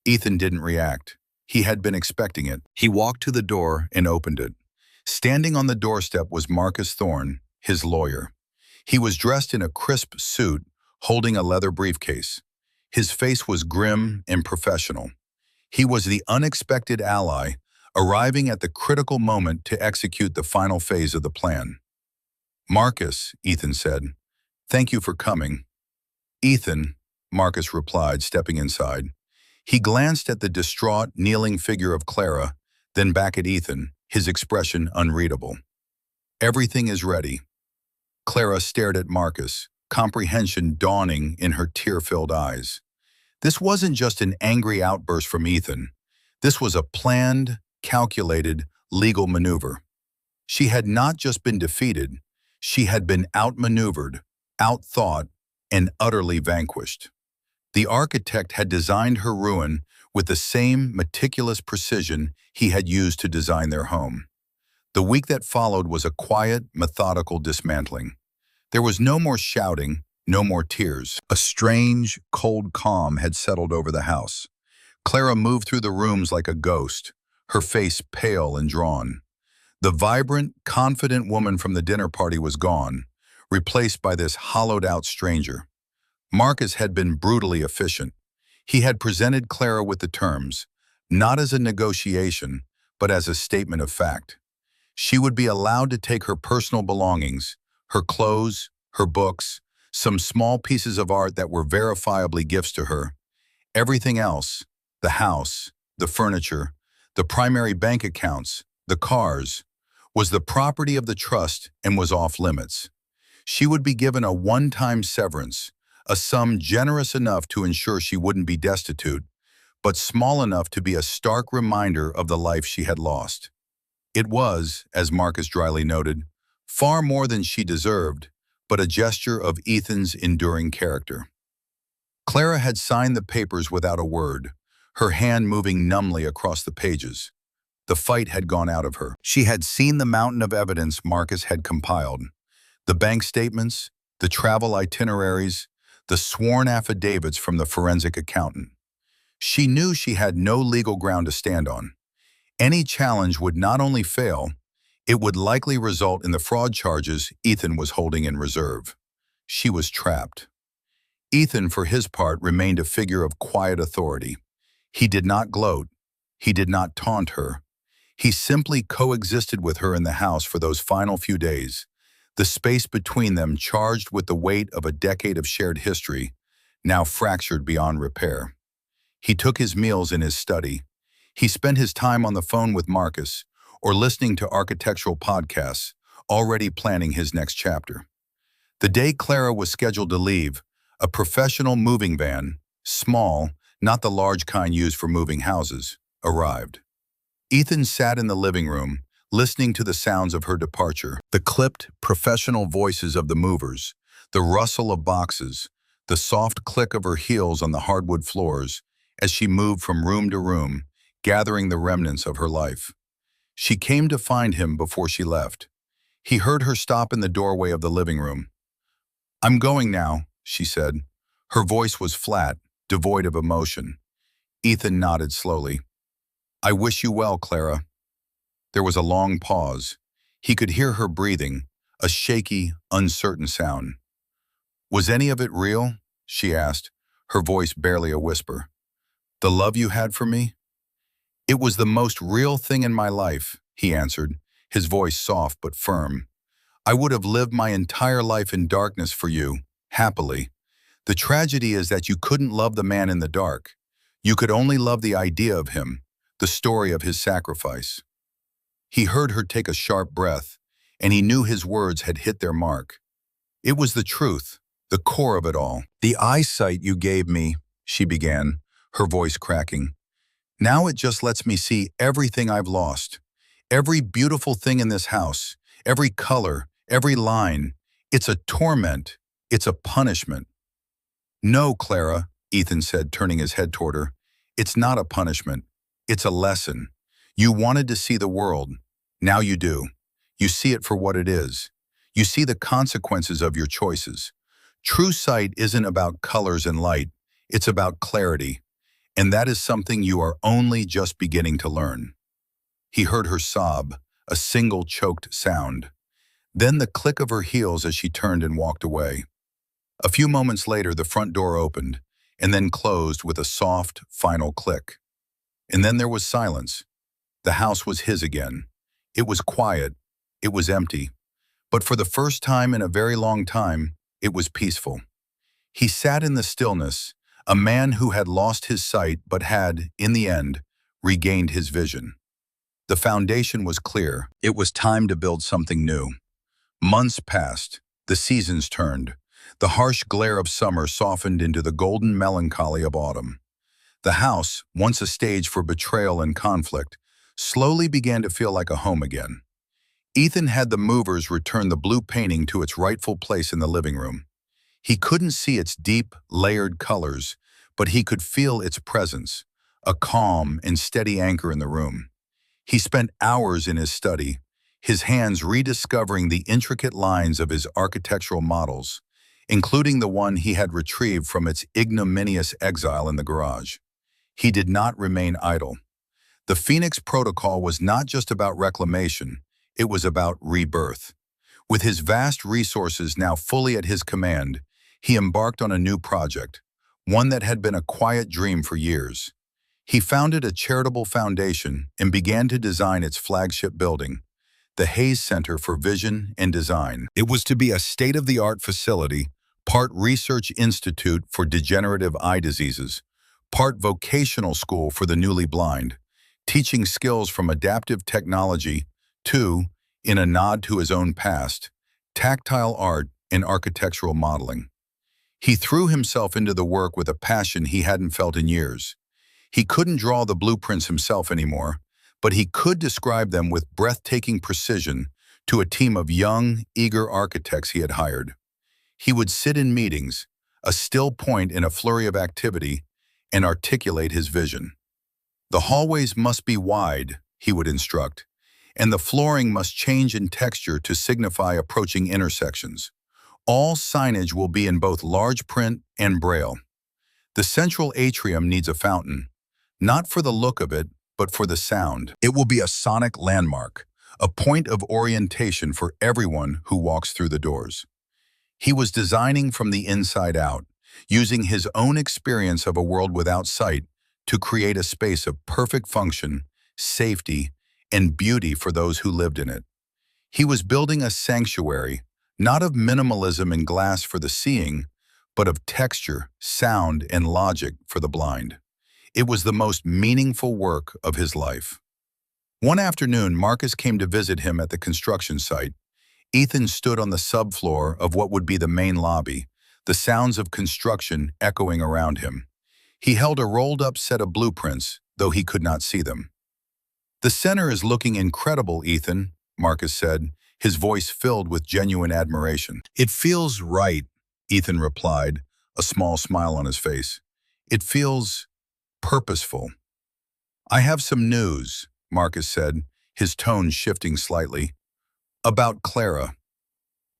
Ethan didn't react. He had been expecting it. He walked to the door and opened it. Standing on the doorstep was Marcus Thorne, his lawyer. He was dressed in a crisp suit, holding a leather briefcase. His face was grim and professional. He was the unexpected ally, arriving at the critical moment to execute the final phase of the plan. "Marcus," Ethan said, "thank you for coming." "Ethan," Marcus replied, stepping inside. He glanced at the distraught, kneeling figure of Clara, then back at Ethan, his expression unreadable. "Everything is ready." Clara stared at Marcus, comprehension dawning in her tear-filled eyes. This wasn't just an angry outburst from Ethan. This was a planned, calculated, legal maneuver. She had not just been defeated, she had been outmaneuvered, outthought, and utterly vanquished. The architect had designed her ruin with the same meticulous precision he had used to design their home. The week that followed was a quiet, methodical dismantling. There was no more shouting, no more tears. A strange, cold calm had settled over the house. Clara moved through the rooms like a ghost, her face pale and drawn. The vibrant, confident woman from the dinner party was gone, replaced by this hollowed-out stranger. Marcus had been brutally efficient. He had presented Clara with the terms, not as a negotiation, but as a statement of fact. She would be allowed to take her personal belongings, her clothes, her books, some small pieces of art that were verifiably gifts to her. Everything else, the house, the furniture, the primary bank accounts, the cars, was the property of the trust and was off limits. She would be given a one-time severance, a sum generous enough to ensure she wouldn't be destitute, but small enough to be a stark reminder of the life she had lost. It was, as Marcus dryly noted, far more than she deserved, but a gesture of Ethan's enduring character. Clara had signed the papers without a word, her hand moving numbly across the pages. The fight had gone out of her. She had seen the mountain of evidence Marcus had compiled. The bank statements, the travel itineraries, the sworn affidavits from the forensic accountant. She knew she had no legal ground to stand on. Any challenge would not only fail, it would likely result in the fraud charges Ethan was holding in reserve. She was trapped. Ethan, for his part, remained a figure of quiet authority. He did not gloat. He did not taunt her. He simply coexisted with her in the house for those final few days, the space between them charged with the weight of a decade of shared history, now fractured beyond repair. He took his meals in his study. He spent his time on the phone with Marcus, or listening to architectural podcasts, already planning his next chapter. The day Clara was scheduled to leave, a professional moving van, small, not the large kind used for moving houses, arrived. Ethan sat in the living room, listening to the sounds of her departure, the clipped, professional voices of the movers, the rustle of boxes, the soft click of her heels on the hardwood floors as she moved from room to room, gathering the remnants of her life. She came to find him before she left. He heard her stop in the doorway of the living room. "I'm going now," she said. Her voice was flat, devoid of emotion. Ethan nodded slowly. "I wish you well, Clara." There was a long pause. He could hear her breathing, a shaky, uncertain sound. "Was any of it real?" she asked, her voice barely a whisper. "The love you had for me?" "It was the most real thing in my life," he answered, his voice soft but firm. "I would have lived my entire life in darkness for you, happily. The tragedy is that you couldn't love the man in the dark. You could only love the idea of him, the story of his sacrifice." He heard her take a sharp breath, and he knew his words had hit their mark. "It was the truth, the core of it all. The eyesight you gave me," she began, her voice cracking. "Now it just lets me see everything I've lost. Every beautiful thing in this house, every color, every line. It's a torment. It's a punishment." "No, Clara," Ethan said, turning his head toward her. "It's not a punishment. It's a lesson. You wanted to see the world. Now you do. You see it for what it is. You see the consequences of your choices. True sight isn't about colors and light. It's about clarity. And that is something you are only just beginning to learn." He heard her sob, a single choked sound. Then the click of her heels as she turned and walked away. A few moments later, the front door opened, and then closed with a soft, final click. And then there was silence. The house was his again. It was quiet. It was empty. But for the first time in a very long time, it was peaceful. He sat in the stillness, a man who had lost his sight but had, in the end, regained his vision. The foundation was clear. It was time to build something new. Months passed. The seasons turned. The harsh glare of summer softened into the golden melancholy of autumn. The house, once a stage for betrayal and conflict, slowly began to feel like a home again. Ethan had the movers return the blue painting to its rightful place in the living room. He couldn't see its deep, layered colors, but he could feel its presence, a calm and steady anchor in the room. He spent hours in his study, his hands rediscovering the intricate lines of his architectural models, including the one he had retrieved from its ignominious exile in the garage. He did not remain idle. The Phoenix Protocol was not just about reclamation, it was about rebirth. With his vast resources now fully at his command, he embarked on a new project, one that had been a quiet dream for years. He founded a charitable foundation and began to design its flagship building, the Hayes Center for Vision and Design. It was to be a state-of-the-art facility, part research institute for degenerative eye diseases, part vocational school for the newly blind, teaching skills from adaptive technology to, in a nod to his own past, tactile art and architectural modeling. He threw himself into the work with a passion he hadn't felt in years. He couldn't draw the blueprints himself anymore, but he could describe them with breathtaking precision to a team of young, eager architects he had hired. He would sit in meetings, a still point in a flurry of activity, and articulate his vision. "The hallways must be wide," he would instruct, "and the flooring must change in texture to signify approaching intersections. All signage will be in both large print and braille. The central atrium needs a fountain, not for the look of it, but for the sound. It will be a sonic landmark, a point of orientation for everyone who walks through the doors." He was designing from the inside out, using his own experience of a world without sight to create a space of perfect function, safety, and beauty for those who lived in it. He was building a sanctuary, not of minimalism and glass for the seeing, but of texture, sound, and logic for the blind. It was the most meaningful work of his life. One afternoon, Marcus came to visit him at the construction site. Ethan stood on the subfloor of what would be the main lobby, the sounds of construction echoing around him. He held a rolled-up set of blueprints, though he could not see them. "The center is looking incredible, Ethan," Marcus said, his voice filled with genuine admiration. "It feels right," Ethan replied, a small smile on his face. "It feels purposeful." "I have some news," Marcus said, his tone shifting slightly. "About Clara."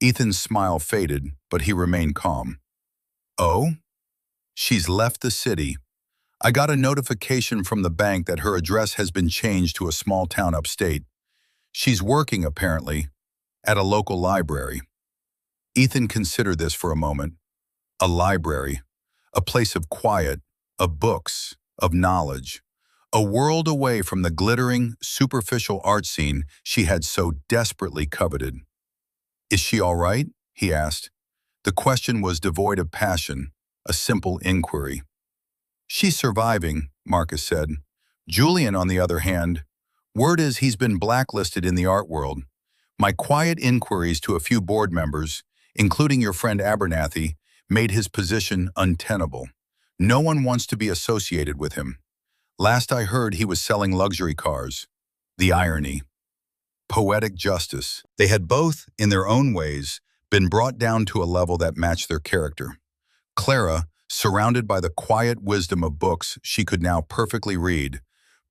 Ethan's smile faded, but he remained calm. "Oh? She's left the city. I got a notification from the bank that her address has been changed to a small town upstate. She's working, apparently, at a local library." Ethan considered this for a moment. A library, a place of quiet, of books, of knowledge, a world away from the glittering, superficial art scene she had so desperately coveted. "Is she all right?" he asked. The question was devoid of passion, a simple inquiry. "She's surviving," Marcus said. "Julian, on the other hand, word is he's been blacklisted in the art world. My quiet inquiries to a few board members, including your friend Abernathy, made his position untenable. No one wants to be associated with him. Last I heard, he was selling luxury cars." The irony. Poetic justice. They had both, in their own ways, been brought down to a level that matched their character. Clara, surrounded by the quiet wisdom of books she could now perfectly read,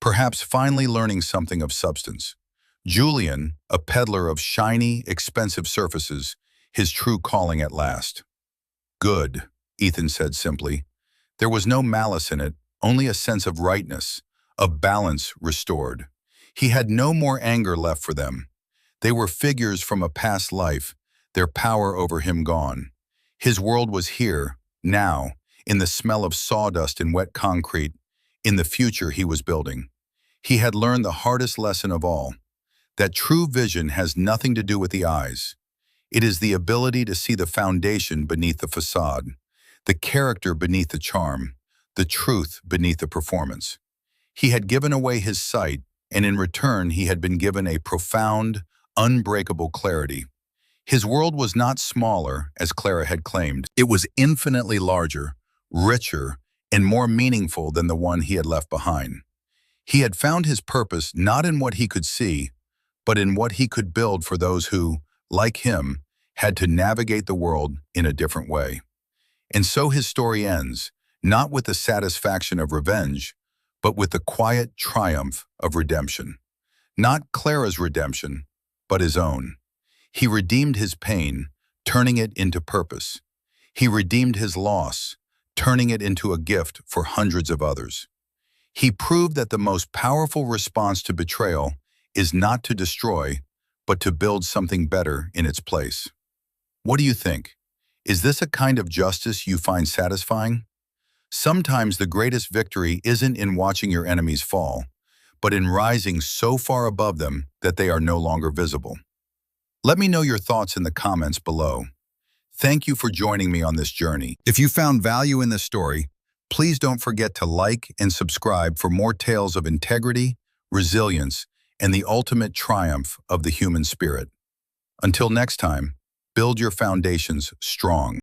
perhaps finally learning something of substance. Julian, a peddler of shiny, expensive surfaces, his true calling at last. "Good," Ethan said simply. There was no malice in it, only a sense of rightness, of balance restored. He had no more anger left for them. They were figures from a past life, their power over him gone. His world was here, now, in the smell of sawdust and wet concrete, in the future he was building. He had learned the hardest lesson of all, that true vision has nothing to do with the eyes. It is the ability to see the foundation beneath the facade, the character beneath the charm, the truth beneath the performance. He had given away his sight, and in return he had been given a profound, unbreakable clarity. His world was not smaller, as Clara had claimed. It was infinitely larger, richer, and more meaningful than the one he had left behind. He had found his purpose not in what he could see, but in what he could build for those who, like him, had to navigate the world in a different way. And so his story ends, not with the satisfaction of revenge, but with the quiet triumph of redemption. Not Clara's redemption, but his own. He redeemed his pain, turning it into purpose. He redeemed his loss, turning it into a gift for hundreds of others. He proved that the most powerful response to betrayal is not to destroy, but to build something better in its place. What do you think? Is this a kind of justice you find satisfying? Sometimes the greatest victory isn't in watching your enemies fall, but in rising so far above them that they are no longer visible. Let me know your thoughts in the comments below. Thank you for joining me on this journey. If you found value in this story, please don't forget to like and subscribe for more tales of integrity, resilience, and the ultimate triumph of the human spirit. Until next time, build your foundations strong.